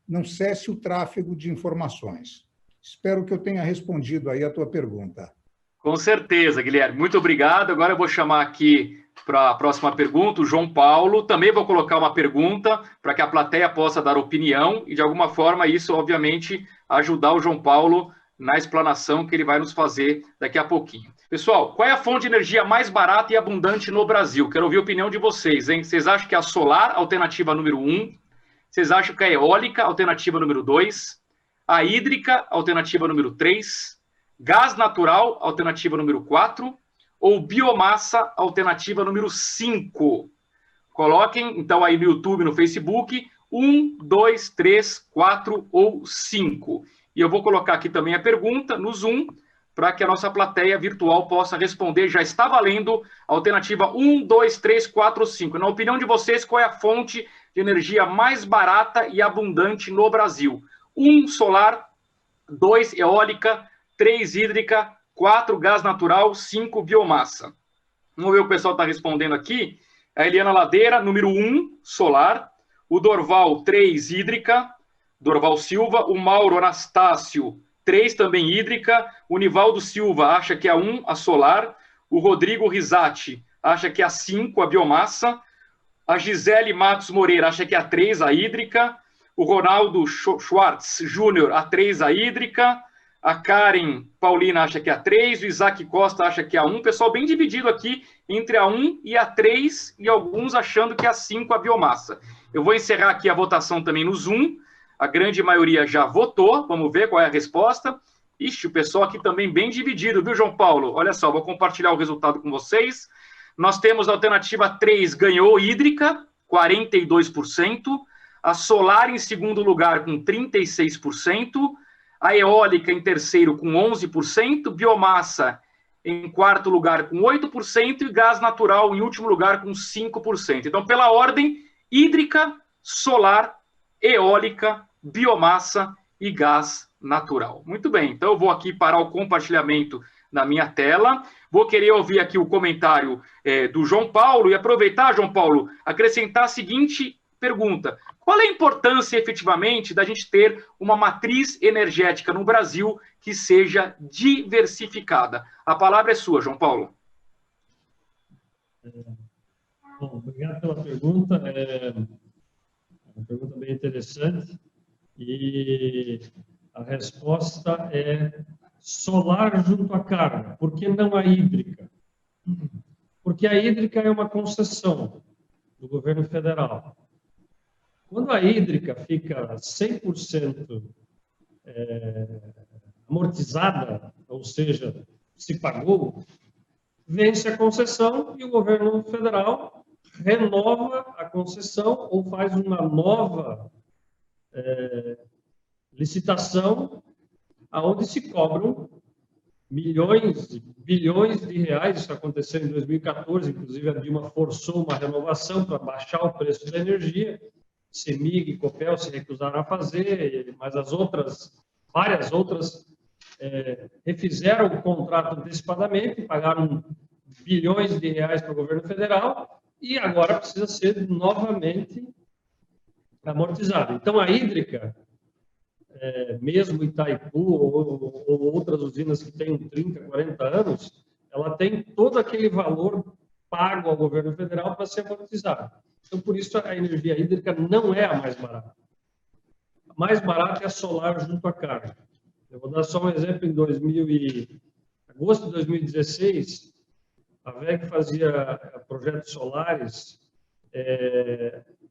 não cesse o tráfego de informações. Espero que eu tenha respondido aí a tua pergunta. Com certeza, Guilherme. Muito obrigado. Agora eu vou chamar aqui para a próxima pergunta o João Paulo. Também vou colocar uma pergunta para que a plateia possa dar opinião e, de alguma forma, isso, obviamente, ajudar o João Paulo na explanação que ele vai nos fazer daqui a pouquinho. Pessoal, qual é a fonte de energia mais barata e abundante no Brasil? Quero ouvir a opinião de vocês, hein? Vocês acham que é a solar, alternativa número 1? Vocês acham que é a eólica, alternativa número 2? A hídrica, alternativa número 3? Gás natural, alternativa número 4? Ou biomassa, alternativa número 5? Coloquem, então, aí no YouTube, no Facebook, 1, 2, 3, 4 ou 5. E eu vou colocar aqui também a pergunta no Zoom, para que a nossa plateia virtual possa responder. Já está valendo a alternativa 1, 2, 3, 4, 5. Na opinião de vocês, qual é a fonte de energia mais barata e abundante no Brasil? 1, solar, 2, eólica, 3, hídrica, 4, gás natural, 5, biomassa. Vamos ver o que o pessoal está respondendo aqui. A Eliana Ladeira, número 1, solar. O Dorval, 3, hídrica. Dorval Silva. O Mauro Anastácio, 3, também hídrica. O Nivaldo Silva acha que é a 1, a solar. O Rodrigo Risati acha que é a 5, a biomassa. A Gisele Matos Moreira acha que é a 3, a hídrica. O Ronaldo Schwartz Júnior, a 3, a hídrica. A Karen Paulina acha que é a 3. O Isaac Costa acha que é a 1. Pessoal bem dividido aqui entre a 1 e a 3 e alguns achando que é a 5, a biomassa. Eu vou encerrar aqui a votação também no Zoom. A grande maioria já votou. Vamos ver qual é a resposta. Ixi, o pessoal aqui também bem dividido, viu, João Paulo? Olha só, vou compartilhar o resultado com vocês. Nós temos a alternativa 3, ganhou hídrica, 42%. a solar em segundo lugar com 36%, a eólica em terceiro com 11%, biomassa em quarto lugar com 8% e gás natural em último lugar com 5%. Então, pela ordem, hídrica, solar, eólica, biomassa e gás natural. Muito bem, então eu vou aqui parar o compartilhamento na minha tela. Vou querer ouvir aqui o comentário do João Paulo e aproveitar, João Paulo, acrescentar a seguinte pergunta. Qual é a importância, efetivamente, da gente ter uma matriz energética no Brasil que seja diversificada? A palavra é sua, João Paulo. Bom, obrigado pela pergunta. É uma pergunta bem interessante. E a resposta é solar junto à carga. Por que não a hídrica? Porque a hídrica é uma concessão do governo federal. Quando a hídrica fica 100% amortizada, ou seja, se pagou, vence a concessão e o governo federal renova a concessão ou faz uma nova licitação, aonde se cobram milhões, bilhões de reais. Isso aconteceu em 2014, inclusive a Dilma forçou uma renovação para baixar o preço da energia. CEMIG e COPEL se recusaram a fazer, mas as outras, várias outras, refizeram o contrato antecipadamente, pagaram bilhões de reais para o governo federal e agora precisa ser novamente amortizado. Então, a hídrica, mesmo Itaipu ou outras usinas que têm 30, 40 anos, ela tem todo aquele valor pago ao governo federal para ser amortizado. Então, por isso, a energia hídrica não é a mais barata. A mais barata é a solar junto à carga. Eu vou dar só um exemplo. Em agosto de 2016, a WEG fazia projetos solares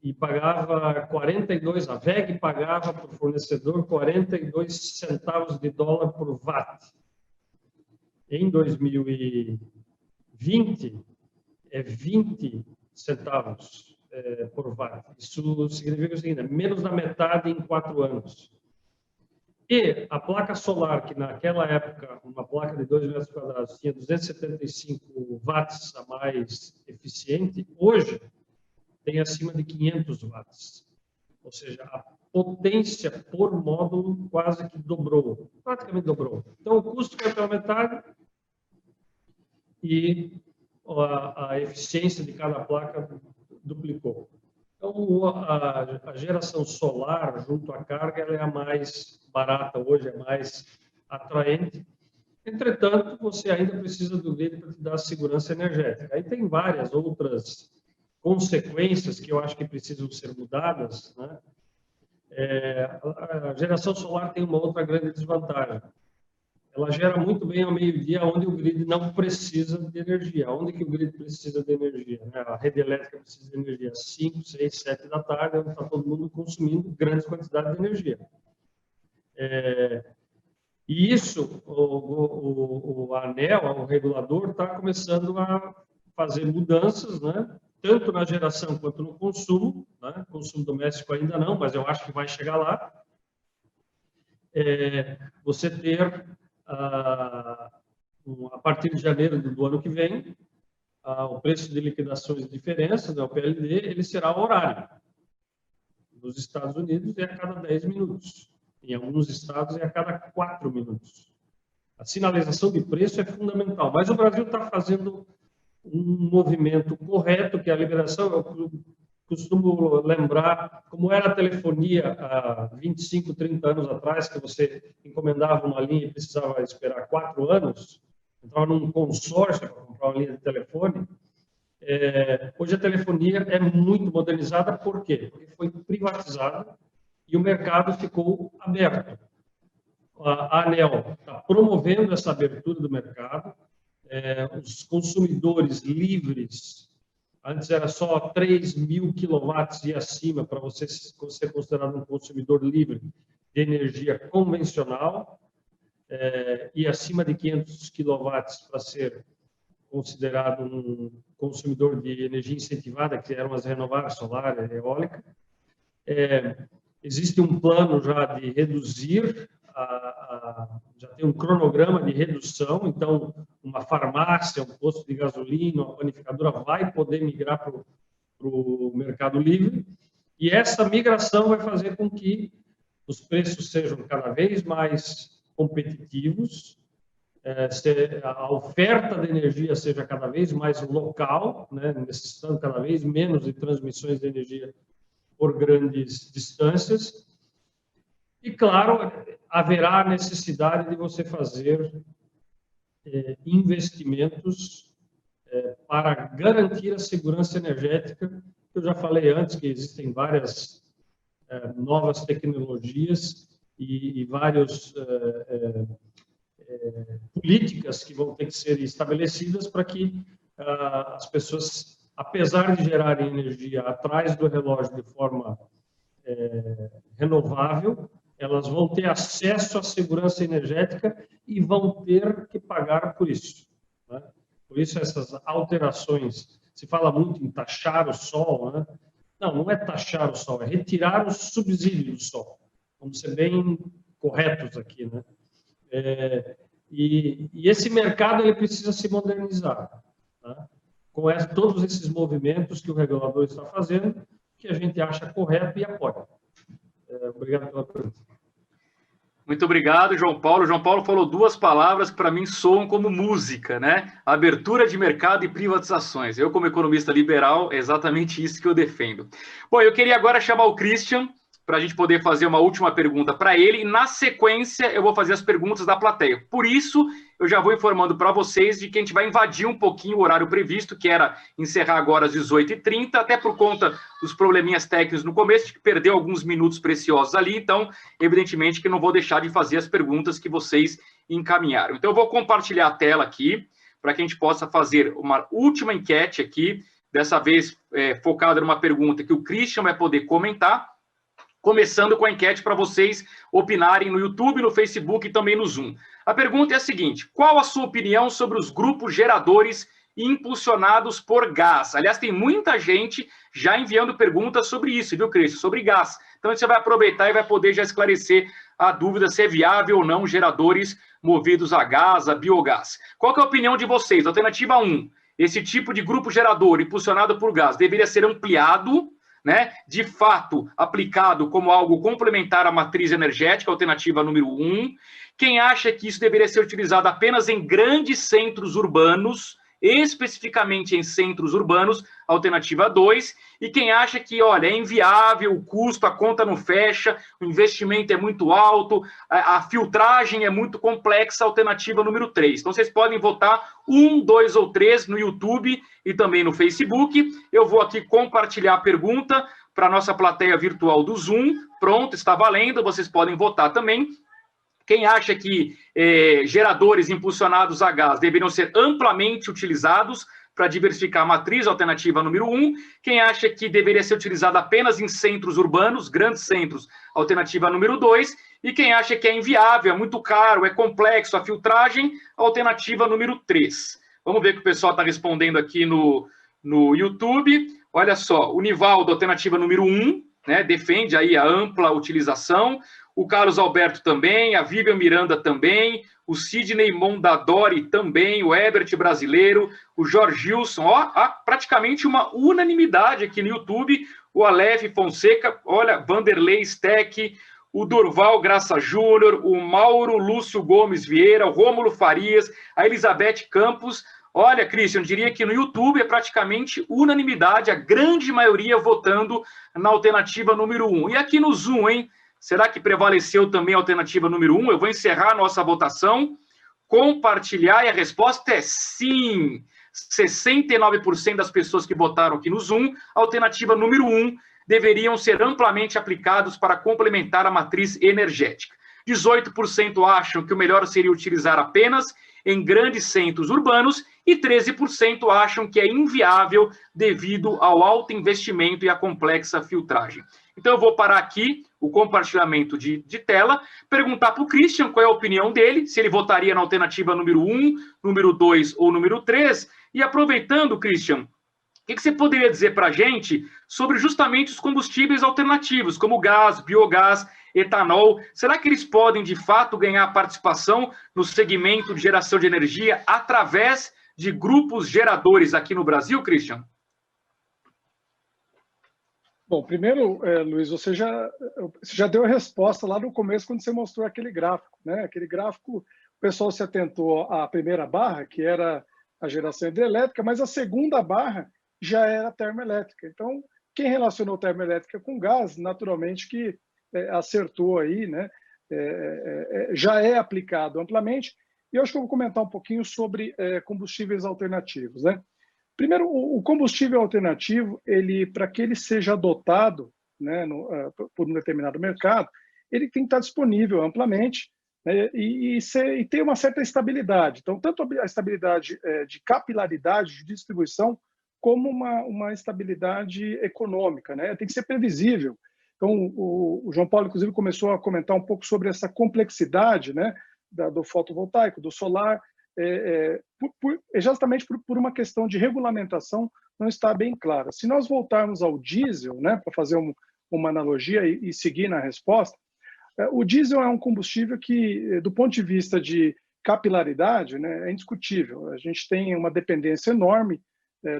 e pagava 42, a WEG pagava para o fornecedor 42 centavos de dólar por watt. Em 2020, é 20 centavos por watt. Isso significa o seguinte, menos da metade em 4 anos. E a placa solar, que naquela época, uma placa de 2 metros quadrados, tinha 275 watts a mais eficiente, hoje tem acima de 500 watts. Ou seja, a potência por módulo quase que dobrou, praticamente dobrou. Então, o custo caiu pela metade e a eficiência de cada placa duplicou. Então, a geração solar junto à carga ela é a mais barata hoje, é mais atraente. Entretanto, você ainda precisa do grid para te dar segurança energética. Aí tem várias outras consequências que eu acho que precisam ser mudadas, né? A geração solar tem uma outra grande desvantagem. Ela gera muito bem ao meio-dia, onde o grid não precisa de energia. Onde que o grid precisa de energia? Né? A rede elétrica precisa de energia às 5, 6, 7 da tarde, onde está todo mundo consumindo grandes quantidades de energia. E isso, o ANEEL, o regulador, está começando a fazer mudanças, né? Tanto na geração quanto no consumo. Né? Consumo doméstico ainda não, mas eu acho que vai chegar lá. Você ter... a partir de janeiro do ano que vem, o preço de liquidações de diferença, né, o PLD, ele será horário. Nos Estados Unidos é a cada 10 minutos. Em alguns estados é a cada 4 minutos. A sinalização de preço é fundamental, mas o Brasil está fazendo um movimento correto, que é a liberação. Eu costumo lembrar como era a telefonia há 25, 30 anos atrás, que você encomendava uma linha e precisava esperar 4 anos, entrava num consórcio para comprar uma linha de telefone. Hoje a telefonia é muito modernizada, por quê? Porque foi privatizada e o mercado ficou aberto. A ANEEL está promovendo essa abertura do mercado, os consumidores livres. Antes era só 3.000 quilowatts e acima para você ser considerado um consumidor livre de energia convencional, e acima de 500 quilowatts para ser considerado um consumidor de energia incentivada, que eram as renováveis, solar e eólica. Existe um plano já de reduzir, já tem um cronograma de redução, então uma farmácia, um posto de gasolina, uma panificadora vai poder migrar para o Mercado Livre, e essa migração vai fazer com que os preços sejam cada vez mais competitivos, a oferta de energia seja cada vez mais local, né, necessitando cada vez menos de transmissões de energia por grandes distâncias. E, claro, haverá a necessidade de você fazer investimentos para garantir a segurança energética. Eu já falei antes que existem várias novas tecnologias e várias políticas que vão ter que ser estabelecidas para que as pessoas, apesar de gerarem energia atrás do relógio de forma renovável, elas vão ter acesso à segurança energética e vão ter que pagar por isso, né? Por isso, essas alterações, se fala muito em taxar o sol, né? Não é taxar o sol, é retirar o subsídio do sol. Vamos ser bem corretos aqui, né? E esse mercado ele precisa se modernizar, tá? Com todos esses movimentos que o regulador está fazendo, que a gente acha correto e apoia. Obrigado pela pergunta. Muito obrigado, João Paulo. João Paulo falou duas palavras que para mim soam como música, né? Abertura de mercado e privatizações. Eu, como economista liberal, é exatamente isso que eu defendo. Bom, eu queria agora chamar o Christian para a gente poder fazer uma última pergunta para ele, e na sequência eu vou fazer as perguntas da plateia. Por isso, eu já vou informando para vocês de que a gente vai invadir um pouquinho o horário previsto, que era encerrar agora às 18h30, até por conta dos probleminhas técnicos no começo, que perdeu alguns minutos preciosos ali, então, evidentemente que não vou deixar de fazer as perguntas que vocês encaminharam. Então, eu vou compartilhar a tela aqui, para que a gente possa fazer uma última enquete aqui, dessa vez focada numa pergunta que o Christian vai poder comentar, começando com a enquete para vocês opinarem no YouTube, no Facebook e também no Zoom. A pergunta é a seguinte: qual a sua opinião sobre os grupos geradores impulsionados por gás? Aliás, tem muita gente já enviando perguntas sobre isso, viu, Cris? Sobre gás. Então, você vai aproveitar e vai poder já esclarecer a dúvida se é viável ou não geradores movidos a gás, a biogás. Qual que é a opinião de vocês? Alternativa 1, esse tipo de grupo gerador impulsionado por gás deveria ser ampliado, né, de fato, aplicado como algo complementar à matriz energética, alternativa número 1. Quem acha que isso deveria ser utilizado apenas em grandes centros urbanos, especificamente em centros urbanos, alternativa 2. E quem acha que, olha, é inviável, o custo, a conta não fecha, o investimento é muito alto, a filtragem é muito complexa, alternativa número 3. Então, vocês podem votar 1, 2 ou 3 no YouTube e também no Facebook. Eu vou aqui compartilhar a pergunta para a nossa plateia virtual do Zoom. Pronto, está valendo, vocês podem votar também. Quem acha que geradores impulsionados a gás deveriam ser amplamente utilizados para diversificar a matriz, alternativa número 1. Quem acha que deveria ser utilizado apenas em centros urbanos, grandes centros, alternativa número 2. E quem acha que é inviável, é muito caro, é complexo a filtragem, alternativa número 3. Vamos ver o que o pessoal está respondendo aqui no YouTube. Olha só, o Nivaldo, alternativa número 1, né, defende aí a ampla utilização. O Carlos Alberto também, a Vivian Miranda também, o Sidney Mondadori também, o Ebert Brasileiro, o Jorge Gilson, ó, há praticamente uma unanimidade aqui no YouTube, o Aleph Fonseca, olha, Vanderlei Steck, o Durval Graça Júnior, o Mauro Lúcio Gomes Vieira, o Rômulo Farias, a Elizabeth Campos. Olha, Christian, eu diria que no YouTube é praticamente unanimidade, a grande maioria votando na alternativa número 1. E aqui no Zoom, hein? Será que prevaleceu também a alternativa número 1? Eu vou encerrar a nossa votação, compartilhar, e a resposta é sim. 69% das pessoas que votaram aqui no Zoom, a alternativa número 1, deveriam ser amplamente aplicados para complementar a matriz energética. 18% acham que o melhor seria utilizar apenas em grandes centros urbanos e 13% acham que é inviável devido ao alto investimento e à complexa filtragem. Então, eu vou parar aqui o compartilhamento de tela, perguntar para o Christian qual é a opinião dele, se ele votaria na alternativa número 1, número 2 ou número 3, e aproveitando, Christian, O que você poderia dizer para a gente sobre justamente os combustíveis alternativos, como gás, biogás, etanol? Será que eles podem, de fato, ganhar participação no segmento de geração de energia através de grupos geradores aqui no Brasil, Christian? Bom, primeiro, Luiz, você já deu a resposta lá no começo, quando você mostrou aquele gráfico, né? Aquele gráfico, o pessoal se atentou à primeira barra, que era a geração hidrelétrica, mas a segunda barra já era termoelétrica. Então, quem relacionou termoelétrica com gás, naturalmente que acertou aí, né? Já é aplicado amplamente. E eu acho que eu vou comentar um pouquinho sobre combustíveis alternativos, né? Primeiro, o combustível alternativo, para que ele seja adotado, né, por um determinado mercado, ele tem que estar disponível amplamente, né, e ter uma certa estabilidade. Então, tanto a estabilidade de capilaridade, de distribuição, como uma estabilidade econômica, né? Tem que ser previsível. Então, o João Paulo, inclusive, começou a comentar um pouco sobre essa complexidade, né, do fotovoltaico, do solar, justamente por uma questão de regulamentação não está bem clara. Se nós voltarmos ao diesel, né, para fazer uma analogia e seguir na resposta, o diesel é um combustível que, do ponto de vista de capilaridade, né, é indiscutível. A gente tem uma dependência enorme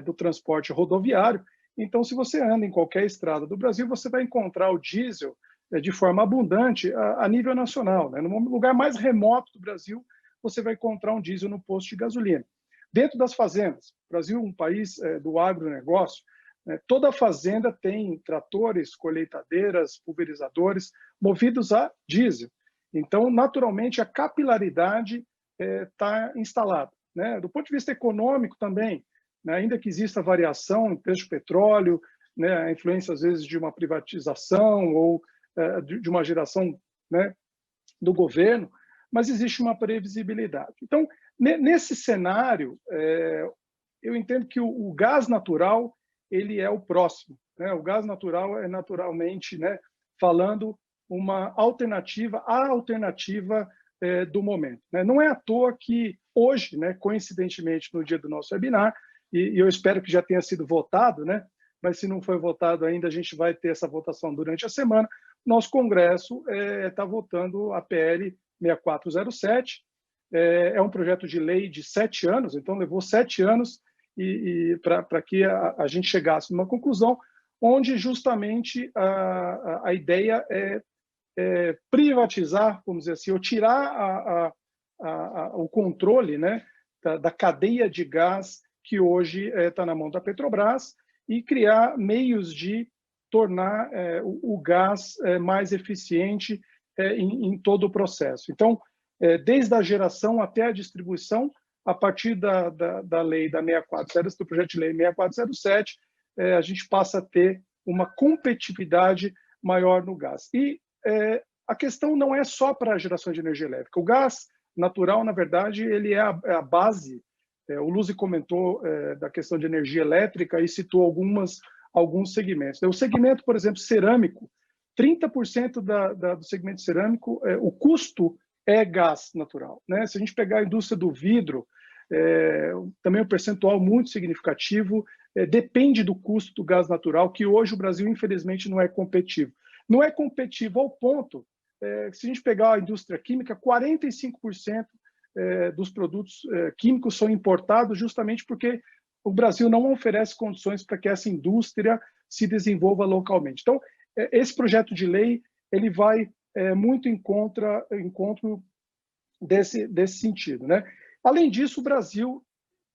do transporte rodoviário. Então, se você anda em qualquer estrada do Brasil, você vai encontrar o diesel de forma abundante a nível nacional, né? No lugar mais remoto do Brasil, você vai encontrar um diesel no posto de gasolina. Dentro das fazendas, o Brasil é um país do agronegócio, né? Toda fazenda tem tratores, colheitadeiras, pulverizadores, movidos a diesel. Então, naturalmente, a capilaridade está instalada, né? Do ponto de vista econômico também, né? Ainda que exista variação em preço do petróleo, né? A influência, às vezes, de uma privatização ou de uma geração, né, do governo, mas existe uma previsibilidade. Então, nesse cenário, eu entendo que o gás natural ele é o próximo, né? O gás natural é naturalmente, né, falando, uma alternativa, a alternativa do momento, né? Não é à toa que hoje, né, coincidentemente no dia do nosso webinar, e eu espero que já tenha sido votado, né, mas se não foi votado ainda, a gente vai ter essa votação durante a semana. Nosso Congresso está votando a PL 6407, é um projeto de lei de 7 anos, então levou 7 anos para que a gente chegasse numa conclusão onde justamente a ideia é privatizar, vamos dizer assim, ou tirar o controle, né, da cadeia de gás que hoje está na mão da Petrobras e criar meios de tornar o gás mais eficiente em todo o processo. Então, desde a geração até a distribuição, a partir da lei da 6407, do projeto de lei 6407, a gente passa a ter uma competitividade maior no gás. E a questão não é só para a geração de energia elétrica. O gás natural, na verdade, ele é a base. O Luzi comentou da questão de energia elétrica e citou alguns segmentos. O segmento, por exemplo, cerâmico, 30% do segmento cerâmico, o custo é gás natural, né? Se a gente pegar a indústria do vidro, também um percentual muito significativo depende do custo do gás natural, que hoje o Brasil, infelizmente, não é competitivo. Não é competitivo ao ponto, se a gente pegar a indústria química, 45% dos produtos químicos são importados justamente porque o Brasil não oferece condições para que essa indústria se desenvolva localmente. Então, esse projeto de lei ele vai muito encontro desse sentido, né? Além disso, o Brasil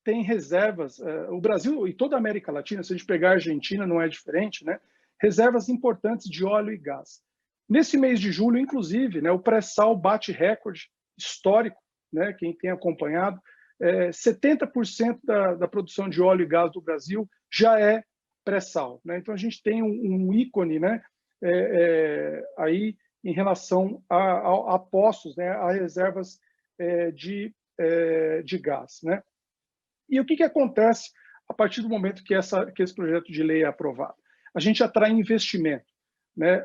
tem reservas, o Brasil e toda a América Latina, se a gente pegar a Argentina, não é diferente, né? Reservas importantes de óleo e gás. Nesse mês de julho, inclusive, né, o pré-sal bate recorde histórico, né? Quem tem acompanhado, 70% da produção de óleo e gás do Brasil já é pré-sal, né? Então a gente tem um ícone, né, aí em relação a postos, né, a reservas de gás, né? E o que acontece a partir do momento que esse projeto de lei é aprovado? A gente atrai investimento, né?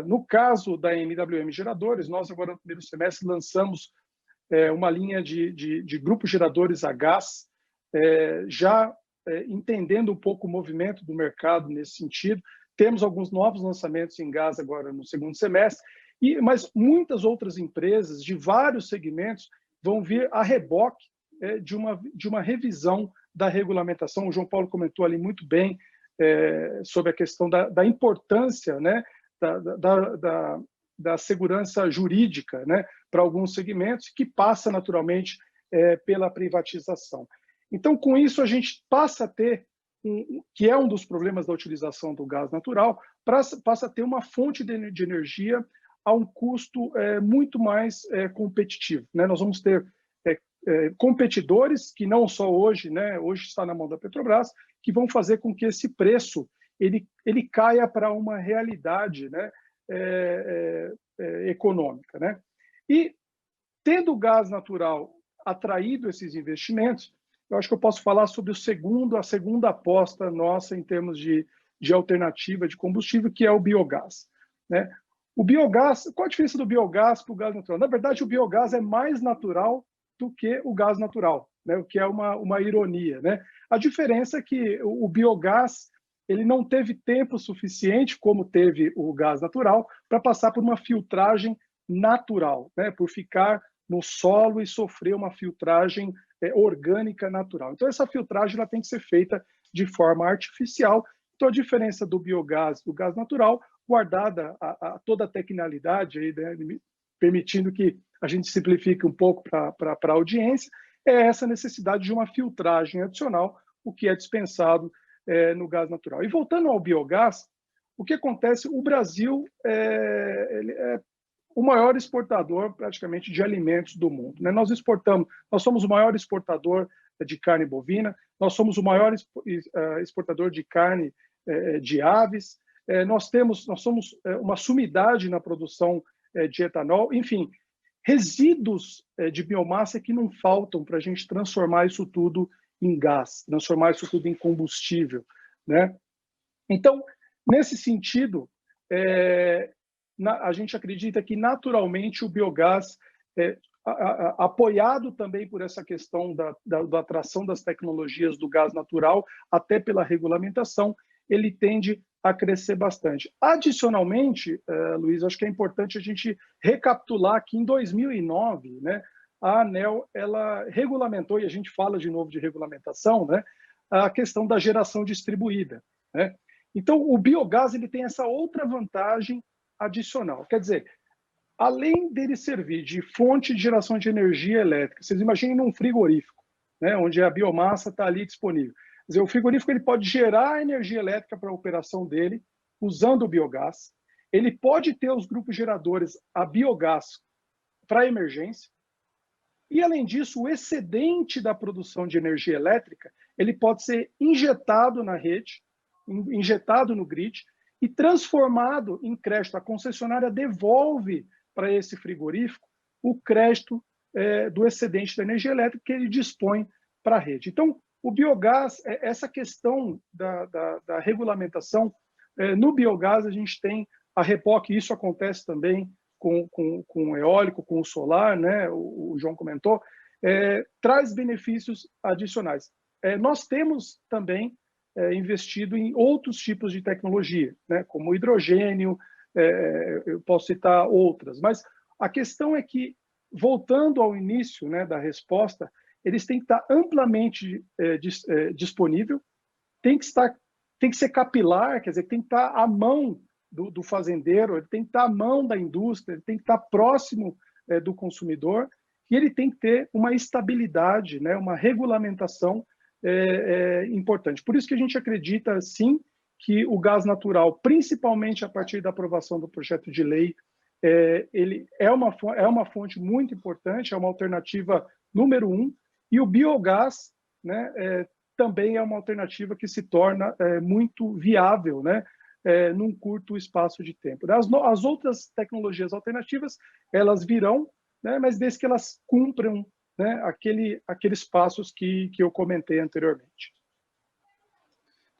No caso da MWM Geradores, nós agora no primeiro semestre lançamos uma linha de grupos geradores a gás já entendendo um pouco o movimento do mercado nesse sentido. Temos alguns novos lançamentos em gás agora no segundo semestre, mas muitas outras empresas de vários segmentos vão vir a reboque de uma revisão da regulamentação. O João Paulo comentou ali muito bem sobre a questão da importância, né, da segurança jurídica, né, para alguns segmentos, que passa naturalmente pela privatização. Então, com isso, a gente passa a ter, que é um dos problemas da utilização do gás natural, passa a ter uma fonte de energia a um custo muito mais competitivo, né? Nós vamos ter competidores que não só hoje, né, hoje está na mão da Petrobras, que vão fazer com que esse preço ele caia para uma realidade, né, econômica, né? E tendo o gás natural atraído esses investimentos, eu acho que eu posso falar sobre a segunda aposta nossa em termos de alternativa de combustível, que é o biogás, né? O biogás, qual a diferença do biogás para o gás natural? Na verdade, o biogás é mais natural do que o gás natural, né? O que é uma ironia, né? A diferença é que o biogás ele não teve tempo suficiente, como teve o gás natural, para passar por uma filtragem natural, né? Por ficar no solo e sofrer uma filtragem orgânica natural. Então, essa filtragem ela tem que ser feita de forma artificial. Então, a diferença do biogás e do gás natural, guardada toda a tecnicalidade, aí, né, permitindo que a gente simplifique um pouco para a audiência, é essa necessidade de uma filtragem adicional, o que é dispensado no gás natural. E voltando ao biogás, o que acontece? O Brasil é o maior exportador, praticamente, de alimentos do mundo, né? Nós somos o maior exportador de carne bovina, nós somos o maior exportador de carne de aves, nós somos uma sumidade na produção de etanol, enfim, resíduos de biomassa que não faltam para a gente transformar isso tudo em gás, transformar isso tudo em combustível, né? Então, nesse sentido, a gente acredita que, naturalmente, o biogás, apoiado também por essa questão da atração das tecnologias do gás natural, até pela regulamentação, ele tende a crescer bastante. Adicionalmente, Luiz, acho que é importante a gente recapitular que, em 2009, né, a ANEEL ela regulamentou, e a gente fala de novo de regulamentação, né, a questão da geração distribuída, né? Então, o biogás ele tem essa outra vantagem adicional. Quer dizer, além dele servir de fonte de geração de energia elétrica, vocês imaginem num frigorífico, né, onde a biomassa está ali disponível. Quer dizer, o frigorífico ele pode gerar energia elétrica para a operação dele, usando o biogás. Ele pode ter os grupos geradores a biogás para emergência. E, além disso, o excedente da produção de energia elétrica ele pode ser injetado na rede, injetado no grid, e transformado em crédito. A concessionária devolve para esse frigorífico o crédito do excedente da energia elétrica que ele dispõe para a rede. Então, o biogás, essa questão da regulamentação, no biogás a gente tem a reboque, isso acontece também com o eólico, com o solar, né? O João comentou, traz benefícios adicionais. Nós temos também investido em outros tipos de tecnologia, né, como hidrogênio, eu posso citar outras, mas a questão é que, voltando ao início, né, da resposta, eles têm que estar amplamente disponível, tem que ser capilar, quer dizer, tem que estar à mão do fazendeiro, ele tem que estar à mão da indústria, ele tem que estar próximo do consumidor, e ele tem que ter uma estabilidade, né, uma regulamentação importante. Por isso que a gente acredita, sim, que o gás natural, principalmente a partir da aprovação do projeto de lei, ele é uma fonte muito importante, é uma alternativa número 1, e o biogás, né, também é uma alternativa que se torna muito viável, né, num curto espaço de tempo. As outras tecnologias alternativas, elas virão, né, mas desde que elas cumpram, né, aqueles passos que eu comentei anteriormente.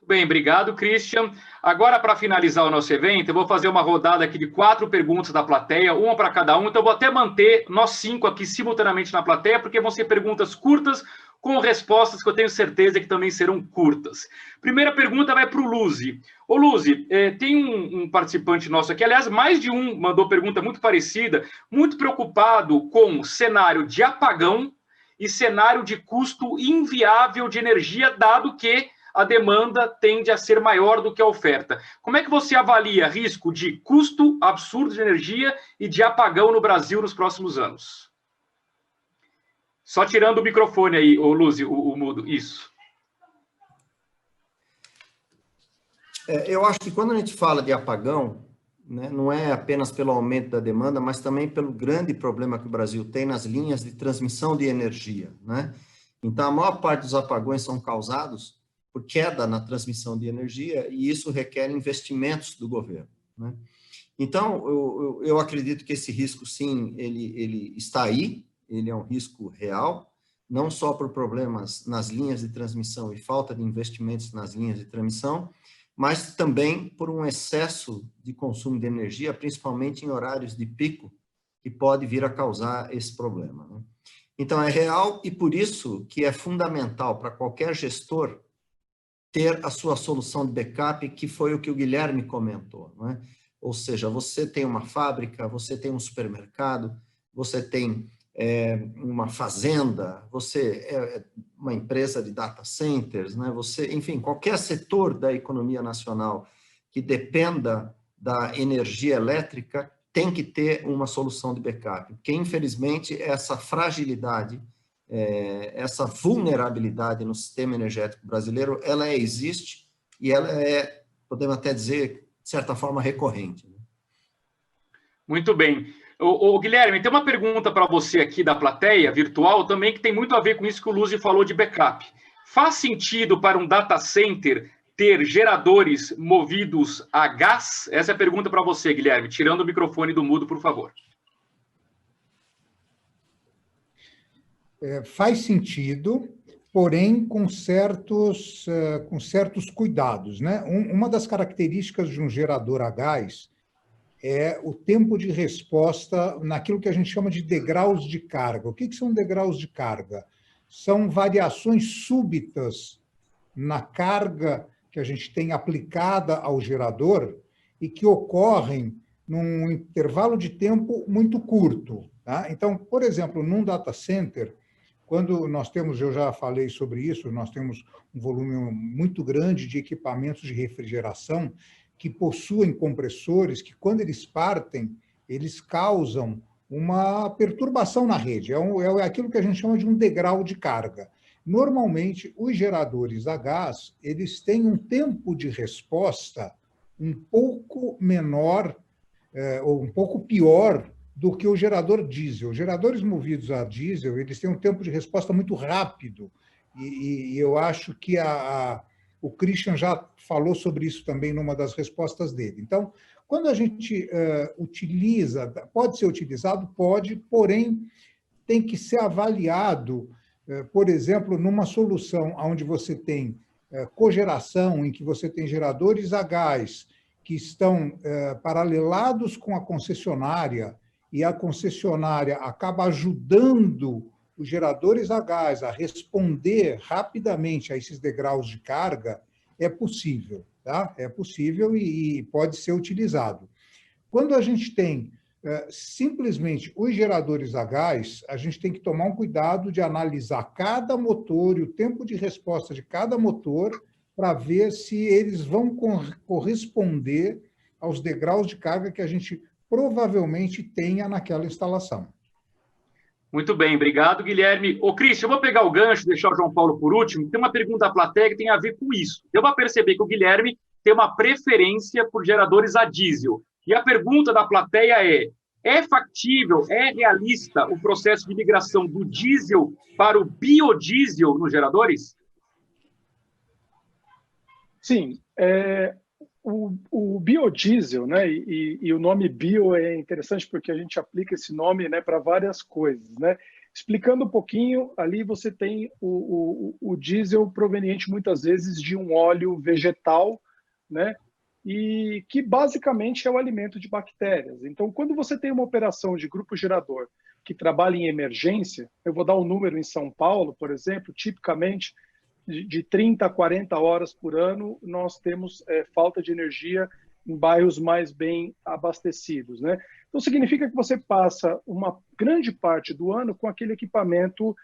Bem, obrigado, Christian. Agora, para finalizar o nosso evento, eu vou fazer uma rodada aqui de 4 perguntas da plateia, uma para cada um. Então, eu vou até manter nós 5 aqui simultaneamente na plateia, porque vão ser perguntas curtas, com respostas que eu tenho certeza que também serão curtas. Primeira pergunta vai para o Luzi. Ô, Luzi, tem um participante nosso aqui, aliás, mais de um mandou pergunta muito parecida, muito preocupado com cenário de apagão e cenário de custo inviável de energia, dado que a demanda tende a ser maior do que a oferta. Como é que você avalia risco de custo absurdo de energia e de apagão no Brasil nos próximos anos? Só tirando o microfone aí, ô Luzi, o mudo. Isso. Eu acho que quando a gente fala de apagão, né, não é apenas pelo aumento da demanda, mas também pelo grande problema que o Brasil tem nas linhas de transmissão de energia, né? Então, a maior parte dos apagões são causados por queda na transmissão de energia, e isso requer investimentos do governo, né? Então, eu acredito que esse risco, sim, ele está aí, ele é um risco real, não só por problemas nas linhas de transmissão e falta de investimentos nas linhas de transmissão, mas também por um excesso de consumo de energia, principalmente em horários de pico, que pode vir a causar esse problema, né? Então, é real, e por isso que é fundamental para qualquer gestor ter a sua solução de backup, que foi o que o Guilherme comentou, né? Ou seja, você tem uma fábrica, você tem um supermercado, você tem uma fazenda, você é uma empresa de data centers, né? Você, enfim, qualquer setor da economia nacional que dependa da energia elétrica tem que ter uma solução de backup, porque, infelizmente, essa fragilidade, essa vulnerabilidade no sistema energético brasileiro, ela existe e ela é, podemos até dizer, de certa forma, recorrente, né? Muito bem. Ô, Guilherme, tem uma pergunta para você aqui da plateia virtual também que tem muito a ver com isso que o Luzi falou de backup. Faz sentido para um data center ter geradores movidos a gás? Essa é a pergunta para você, Guilherme, tirando o microfone do mudo, por favor. Faz sentido, porém com certos cuidados, né? Uma das características de um gerador a gás é o tempo de resposta naquilo que a gente chama de degraus de carga. O que são degraus de carga? São variações súbitas na carga que a gente tem aplicada ao gerador e que ocorrem num intervalo de tempo muito curto, tá? Então, por exemplo, num data center, quando nós temos, eu já falei sobre isso, nós temos um volume muito grande de equipamentos de refrigeração que possuem compressores que, quando eles partem, eles causam uma perturbação na rede. É aquilo que a gente chama de um degrau de carga. Normalmente, os geradores a gás, eles têm um tempo de resposta um pouco menor, ou um pouco pior do que o gerador diesel. Os geradores movidos a diesel, eles têm um tempo de resposta muito rápido, e eu acho que o Christian já falou sobre isso também numa das respostas dele. Então, quando a gente utiliza, pode ser utilizado? Pode, porém, tem que ser avaliado, por exemplo, numa solução onde você tem cogeração, em que você tem geradores a gás que estão paralelados com a concessionária, e a concessionária acaba ajudando os geradores a gás a responder rapidamente a esses degraus de carga, é possível, tá? É possível e pode ser utilizado. Quando a gente tem simplesmente os geradores a gás, a gente tem que tomar um cuidado de analisar cada motor e o tempo de resposta de cada motor para ver se eles vão corresponder aos degraus de carga que a gente provavelmente tenha naquela instalação. Muito bem, obrigado, Guilherme. Ô, Christian, eu vou pegar o gancho, deixar o João Paulo por último. Tem uma pergunta da plateia que tem a ver com isso. Deu para perceber que o Guilherme tem uma preferência por geradores a diesel. E a pergunta da plateia é factível, é realista o processo de migração do diesel para o biodiesel nos geradores? Sim, o biodiesel, né, e o nome bio é interessante porque a gente aplica esse nome, né, para várias coisas, né? Explicando um pouquinho, ali você tem o diesel proveniente muitas vezes de um óleo vegetal, né, e que basicamente é o alimento de bactérias. Então, quando você tem uma operação de grupo gerador que trabalha em emergência, eu vou dar um número em São Paulo, por exemplo, tipicamente de 30 a 40 horas por ano, nós temos falta de energia em bairros mais bem abastecidos, né? Então, significa que você passa uma grande parte do ano com aquele equipamento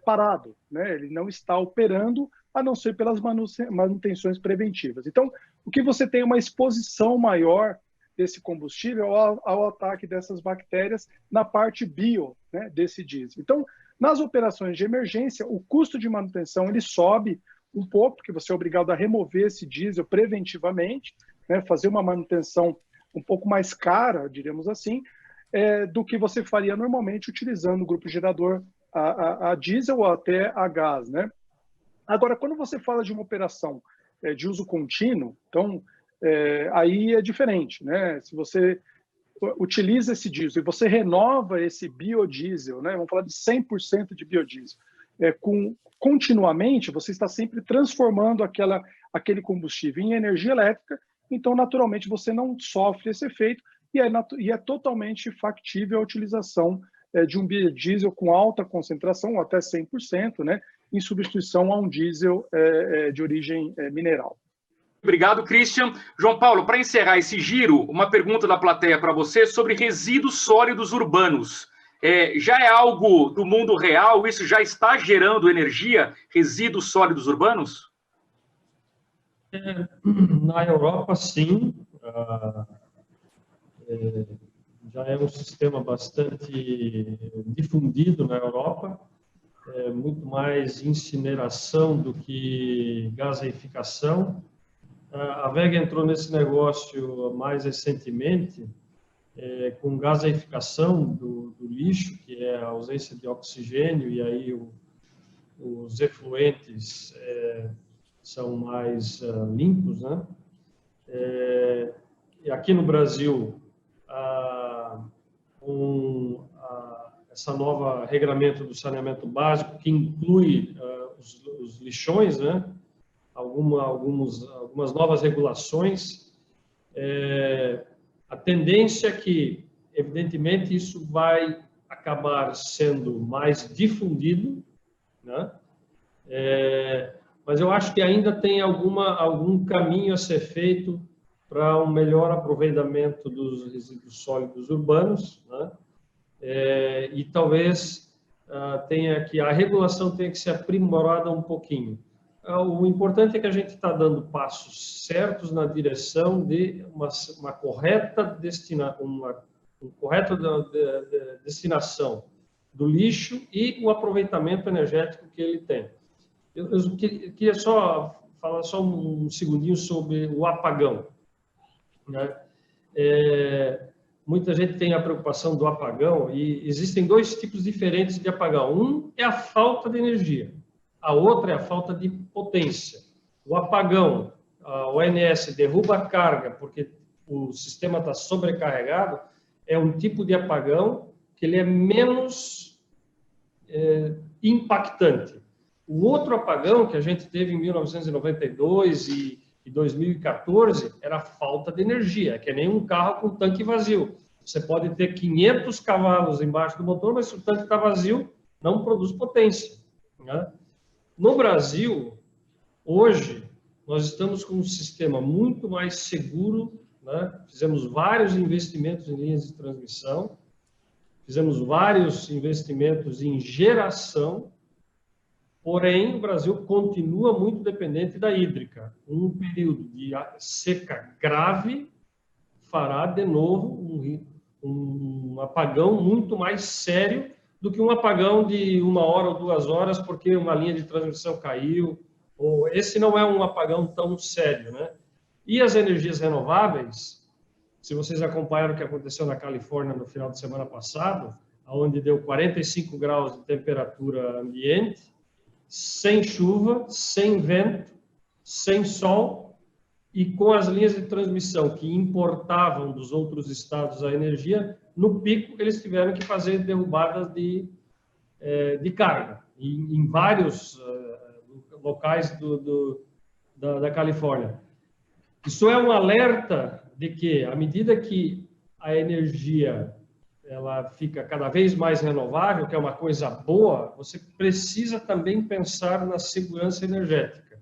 parado, né? Ele não está operando, a não ser pelas manutenções preventivas. Então, o que você tem é uma exposição maior desse combustível ao ataque dessas bactérias na parte bio, né, desse diesel. Então, nas operações de emergência, o custo de manutenção ele sobe um pouco, porque você é obrigado a remover esse diesel preventivamente, né, fazer uma manutenção um pouco mais cara, diríamos assim, do que você faria normalmente utilizando o grupo gerador a diesel ou até a gás, né? Agora, quando você fala de uma operação de uso contínuo, então, aí é diferente, né? Se você utiliza esse diesel e você renova esse biodiesel, né? Vamos falar de 100% de biodiesel, continuamente, você está sempre transformando aquele combustível em energia elétrica, então, naturalmente, você não sofre esse efeito e é totalmente factível a utilização de um biodiesel com alta concentração, até 100%, né? Em substituição a um diesel de origem mineral. Obrigado, Christian. João Paulo, para encerrar esse giro, uma pergunta da plateia para você sobre resíduos sólidos urbanos. Já é algo do mundo real? Isso já está gerando energia, resíduos sólidos urbanos? Na Europa, sim. Já é um sistema bastante difundido na Europa. Muito mais incineração do que gaseificação. A WEG entrou nesse negócio mais recentemente, com gaseificação do lixo, que é a ausência de oxigênio, e aí os efluentes são mais limpos, né? E aqui no Brasil, essa nova regramento do saneamento básico, que inclui os lixões, né? Algumas novas regulações. A tendência é que, evidentemente, isso vai acabar sendo mais difundido, né? Mas eu acho que ainda tem algum caminho a ser feito para um melhor aproveitamento dos resíduos sólidos urbanos, né? E talvez a regulação tenha que ser aprimorada um pouquinho. O importante é que a gente está dando passos certos na direção de uma correta destinação do lixo e o aproveitamento energético que ele tem. Eu queria só falar um segundinho sobre o apagão, né? Muita gente tem a preocupação do apagão e existem dois tipos diferentes de apagão. Um é a falta de energia, a outra é a falta de potência. O apagão, a ONS derruba a carga porque o sistema está sobrecarregado, é um tipo de apagão que ele é menos impactante. O outro apagão que a gente teve em 1992 e 2014 era a falta de energia, que é nem um carro com tanque vazio. Você pode ter 500 cavalos embaixo do motor, mas se o tanque está vazio, não produz potência, né? No Brasil, hoje, nós estamos com um sistema muito mais seguro, né? Fizemos vários investimentos em linhas de transmissão, fizemos vários investimentos em geração, porém, o Brasil continua muito dependente da hídrica. Um período de seca grave fará, de novo, um apagão muito mais sério do que um apagão de 1 hora ou 2 horas porque uma linha de transmissão caiu. Esse não é um apagão tão sério, né? E as energias renováveis, se vocês acompanharam o que aconteceu na Califórnia no final de semana passado, onde deu 45 graus de temperatura ambiente, sem chuva, sem vento, sem sol, e com as linhas de transmissão que importavam dos outros estados a energia, no pico eles tiveram que fazer derrubadas de carga em vários locais da Califórnia. Isso é um alerta de que, à medida que a energia ela fica cada vez mais renovável, que é uma coisa boa, você precisa também pensar na segurança energética,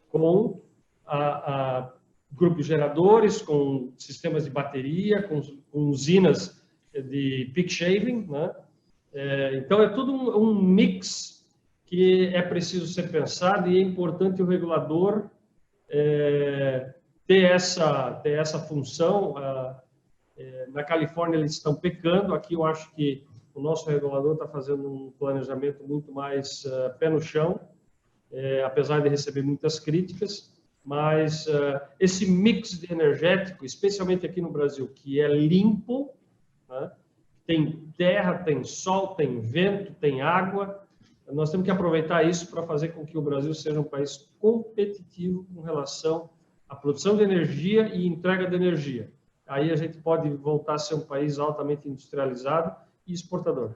com grupos geradores, com sistemas de bateria, com usinas de peak shaving, né? Então, é tudo um mix que é preciso ser pensado e é importante o regulador ter essa função. Na Califórnia, eles estão pecando. Aqui, eu acho que o nosso regulador está fazendo um planejamento muito mais pé no chão, apesar de receber muitas críticas. Mas esse mix de energético, especialmente aqui no Brasil, que é limpo, né? Tem terra, tem sol, tem vento, tem água. Nós temos que aproveitar isso para fazer com que o Brasil seja um país competitivo com relação à produção de energia e entrega de energia. Aí a gente pode voltar a ser um país altamente industrializado e exportador.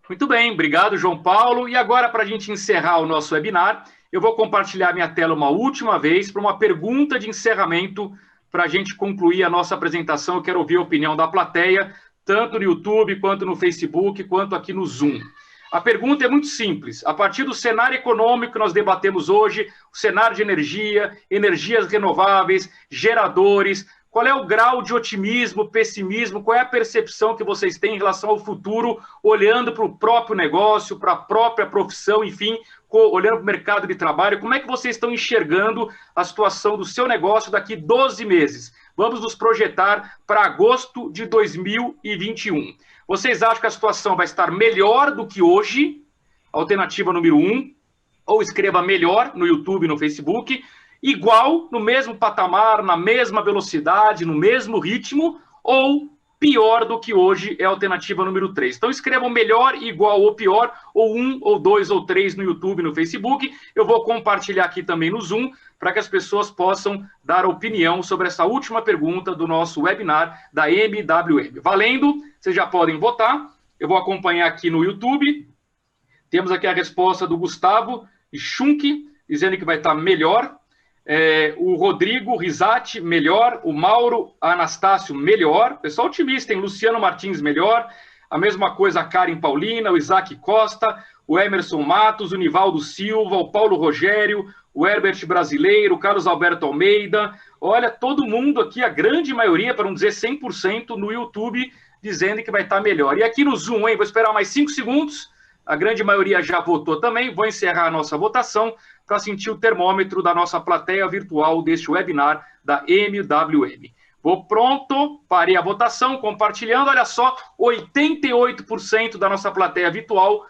Muito bem, obrigado, João Paulo. E agora, para a gente encerrar o nosso webinar, eu vou compartilhar minha tela uma última vez para uma pergunta de encerramento para a gente concluir a nossa apresentação. Eu quero ouvir a opinião da plateia, tanto no YouTube, quanto no Facebook, quanto aqui no Zoom. A pergunta é muito simples. A partir do cenário econômico que nós debatemos hoje, o cenário de energia, energias renováveis, geradores, qual é o grau de otimismo, pessimismo, qual é a percepção que vocês têm em relação ao futuro, olhando para o próprio negócio, para a própria profissão, enfim, olhando para o mercado de trabalho, como é que vocês estão enxergando a situação do seu negócio daqui 12 meses? Vamos nos projetar para agosto de 2021. Vocês acham que a situação vai estar melhor do que hoje? Alternativa número 1. Ou escreva melhor no YouTube e no Facebook. Igual, no mesmo patamar, na mesma velocidade, no mesmo ritmo, ou pior do que hoje é a alternativa número 3. Então escrevam melhor, igual ou pior, ou 1, ou 2, ou 3 no YouTube e no Facebook. Eu vou compartilhar aqui também no Zoom, para que as pessoas possam dar opinião sobre essa última pergunta do nosso webinar da MWM. Valendo, vocês já podem votar. Eu vou acompanhar aqui no YouTube. Temos aqui a resposta do Gustavo Schunk, dizendo que vai estar melhor. O Rodrigo Risati, melhor. O Mauro Anastácio, melhor. Pessoal otimista, hein? Luciano Martins, melhor. A mesma coisa a Karen Paulina, o Isaac Costa, o Emerson Matos, o Nivaldo Silva, o Paulo Rogério, o Herbert Brasileiro, o Carlos Alberto Almeida. Olha, todo mundo aqui, a grande maioria, para não dizer 100%, no YouTube, dizendo que vai estar melhor. E aqui no Zoom, hein? Vou esperar mais 5 segundos. A grande maioria já votou também. Vou encerrar a nossa votação para sentir o termômetro da nossa plateia virtual deste webinar da MWM. Vou pronto, parei a votação, compartilhando. Olha só, 88% da nossa plateia virtual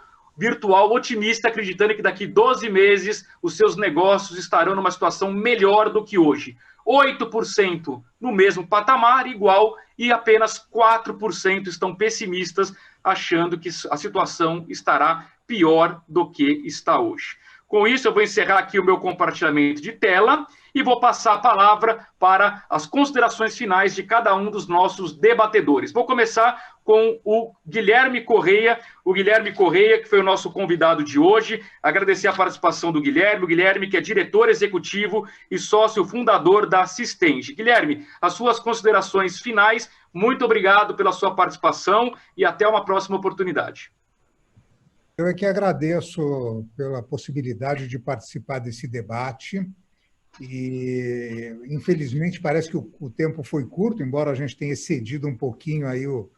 otimista, acreditando que daqui 12 meses os seus negócios estarão numa situação melhor do que hoje. 8% no mesmo patamar, igual, e apenas 4% estão pessimistas, achando que a situação estará pior do que está hoje. Com isso, eu vou encerrar aqui o meu compartilhamento de tela e vou passar a palavra para as considerações finais de cada um dos nossos debatedores. Vou começar com o Guilherme Correia, que foi o nosso convidado de hoje. Agradecer a participação do Guilherme, o Guilherme que é diretor executivo e sócio fundador da Systenge. Guilherme, as suas considerações finais, muito obrigado pela sua participação e até uma próxima oportunidade. Eu é que agradeço pela possibilidade de participar desse debate e, infelizmente, parece que o tempo foi curto, embora a gente tenha excedido um pouquinho aí o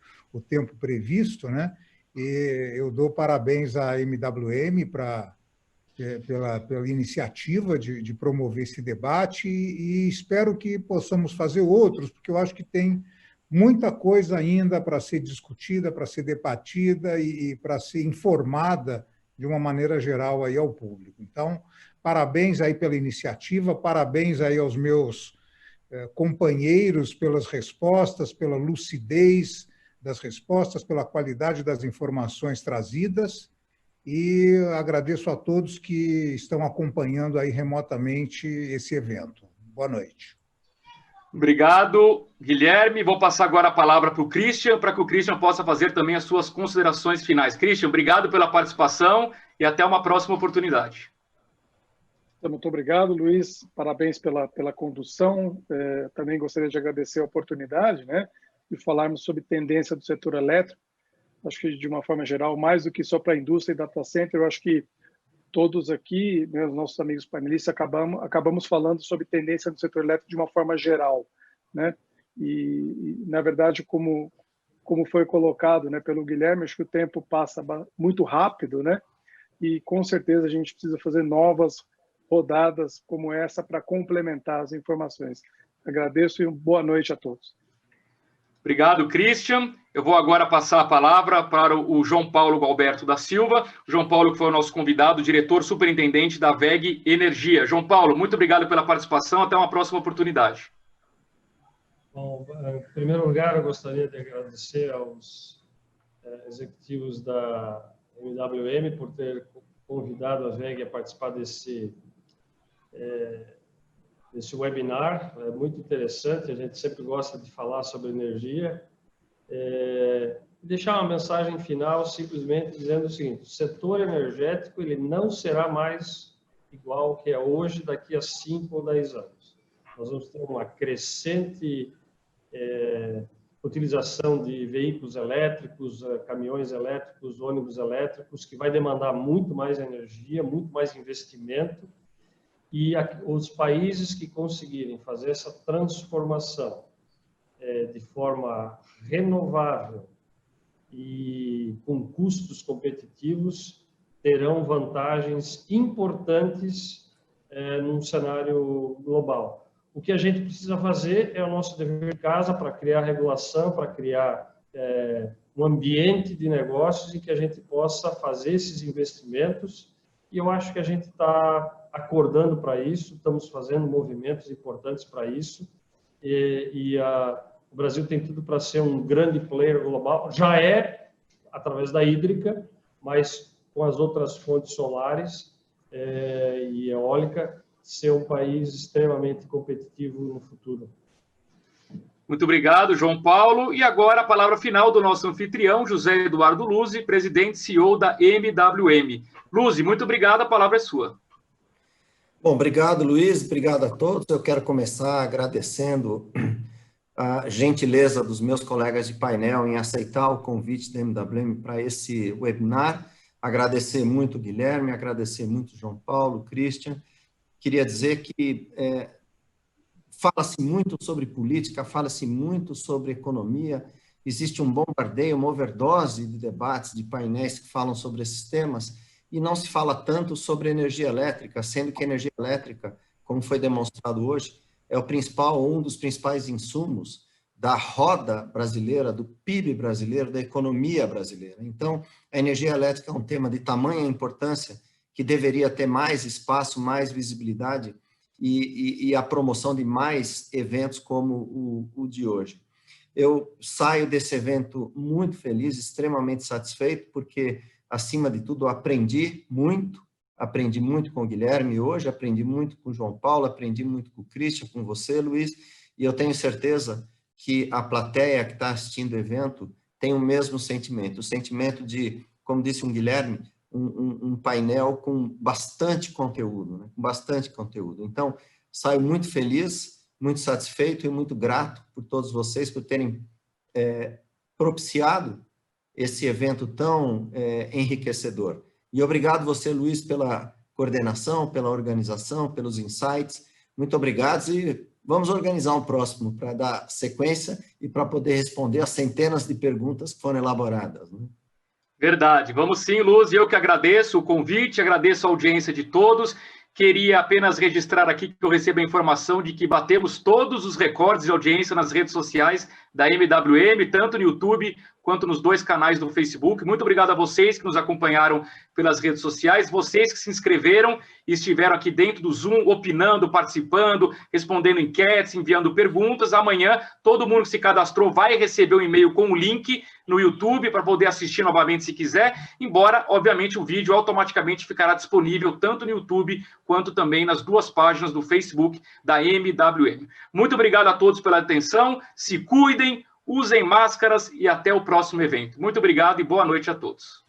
tempo previsto, né? E eu dou parabéns à MWM pela iniciativa de promover esse debate e espero que possamos fazer outros, porque eu acho que tem muita coisa ainda para ser discutida, para ser debatida e para ser informada de uma maneira geral aí ao público. Então, parabéns aí pela iniciativa, parabéns aí aos meus companheiros pelas respostas, pela lucidez das respostas, pela qualidade das informações trazidas e agradeço a todos que estão acompanhando aí remotamente esse evento. Boa noite. Obrigado, Guilherme. Vou passar agora a palavra para o Christian, para que o Christian possa fazer também as suas considerações finais. Christian, obrigado pela participação e até uma próxima oportunidade. Muito obrigado, Luiz. Parabéns pela condução. Também gostaria de agradecer a oportunidade, né, e falarmos sobre tendência do setor elétrico. Acho que, de uma forma geral, mais do que só para a indústria e data center, eu acho que todos aqui, né, os nossos amigos panelistas, acabamos falando sobre tendência do setor elétrico de uma forma geral, né? E na verdade, como foi colocado, né, pelo Guilherme, acho que o tempo passa muito rápido, né? E com certeza a gente precisa fazer novas rodadas como essa para complementar as informações. Agradeço e boa noite a todos. Obrigado, Christian. Eu vou agora passar a palavra para o João Paulo Galberto da Silva. O João Paulo, que foi o nosso convidado, diretor superintendente da WEG Energia. João Paulo, muito obrigado pela participação. Até uma próxima oportunidade. Bom, em primeiro lugar, eu gostaria de agradecer aos executivos da MWM por ter convidado a WEG a participar desse webinar. É muito interessante, a gente sempre gosta de falar sobre energia. Deixar uma mensagem final simplesmente dizendo o seguinte: o setor energético ele não será mais igual ao que é hoje daqui a 5 ou 10 anos. Nós vamos ter uma crescente utilização de veículos elétricos, caminhões elétricos, ônibus elétricos, que vai demandar muito mais energia, muito mais investimento. E os países que conseguirem fazer essa transformação de forma renovável e com custos competitivos terão vantagens importantes num cenário global. O que a gente precisa fazer é o nosso dever de casa para criar regulação, para criar um ambiente de negócios em que a gente possa fazer esses investimentos. E eu acho que a gente está acordando para isso, estamos fazendo movimentos importantes para isso, o Brasil tem tudo para ser um grande player global, já é através da hídrica, mas com as outras fontes solares e eólica, ser um país extremamente competitivo no futuro. Muito obrigado, João Paulo. E agora a palavra final do nosso anfitrião, José Eduardo Luzzi, presidente e CEO da MWM. Luzzi, muito obrigado, a palavra é sua. Bom, obrigado, Luiz, obrigado a todos. Eu quero começar agradecendo a gentileza dos meus colegas de painel em aceitar o convite da MWM para esse webinar. Agradecer muito o Guilherme, agradecer muito o João Paulo, Christian. Queria dizer que fala-se muito sobre política, fala-se muito sobre economia, existe um bombardeio, uma overdose de debates, de painéis que falam sobre esses temas, e não se fala tanto sobre energia elétrica, sendo que a energia elétrica, como foi demonstrado hoje, é um dos principais insumos da roda brasileira, do PIB brasileiro, da economia brasileira. Então, a energia elétrica é um tema de tamanha importância que deveria ter mais espaço, mais visibilidade e a promoção de mais eventos como o de hoje. Eu saio desse evento muito feliz, extremamente satisfeito, porque, acima de tudo, eu aprendi muito com o Guilherme hoje, aprendi muito com o João Paulo, aprendi muito com o Christian, com você, Luiz, e eu tenho certeza que a plateia que está assistindo o evento tem o mesmo sentimento, o sentimento de, como disse um Guilherme, um painel com bastante conteúdo, né? Com bastante conteúdo. Então, saio muito feliz, muito satisfeito e muito grato por todos vocês por terem propiciado esse evento tão enriquecedor. E obrigado você, Luiz, pela coordenação, pela organização, pelos insights. Muito obrigado e vamos organizar um próximo para dar sequência e para poder responder as centenas de perguntas que foram elaboradas, né? Verdade. Vamos sim, Luz. Eu que agradeço o convite, agradeço a audiência de todos. Queria apenas registrar aqui que eu recebo a informação de que batemos todos os recordes de audiência nas redes sociais da MWM, tanto no YouTube quanto nos 2 canais do Facebook. Muito obrigado a vocês que nos acompanharam pelas redes sociais, vocês que se inscreveram e estiveram aqui dentro do Zoom, opinando, participando, respondendo enquetes, enviando perguntas. Amanhã, todo mundo que se cadastrou vai receber um e-mail com o link no YouTube para poder assistir novamente se quiser, embora, obviamente, o vídeo automaticamente ficará disponível tanto no YouTube quanto também nas 2 páginas do Facebook da MWM. Muito obrigado a todos pela atenção, se cuidem, usem máscaras e até o próximo evento. Muito obrigado e boa noite a todos.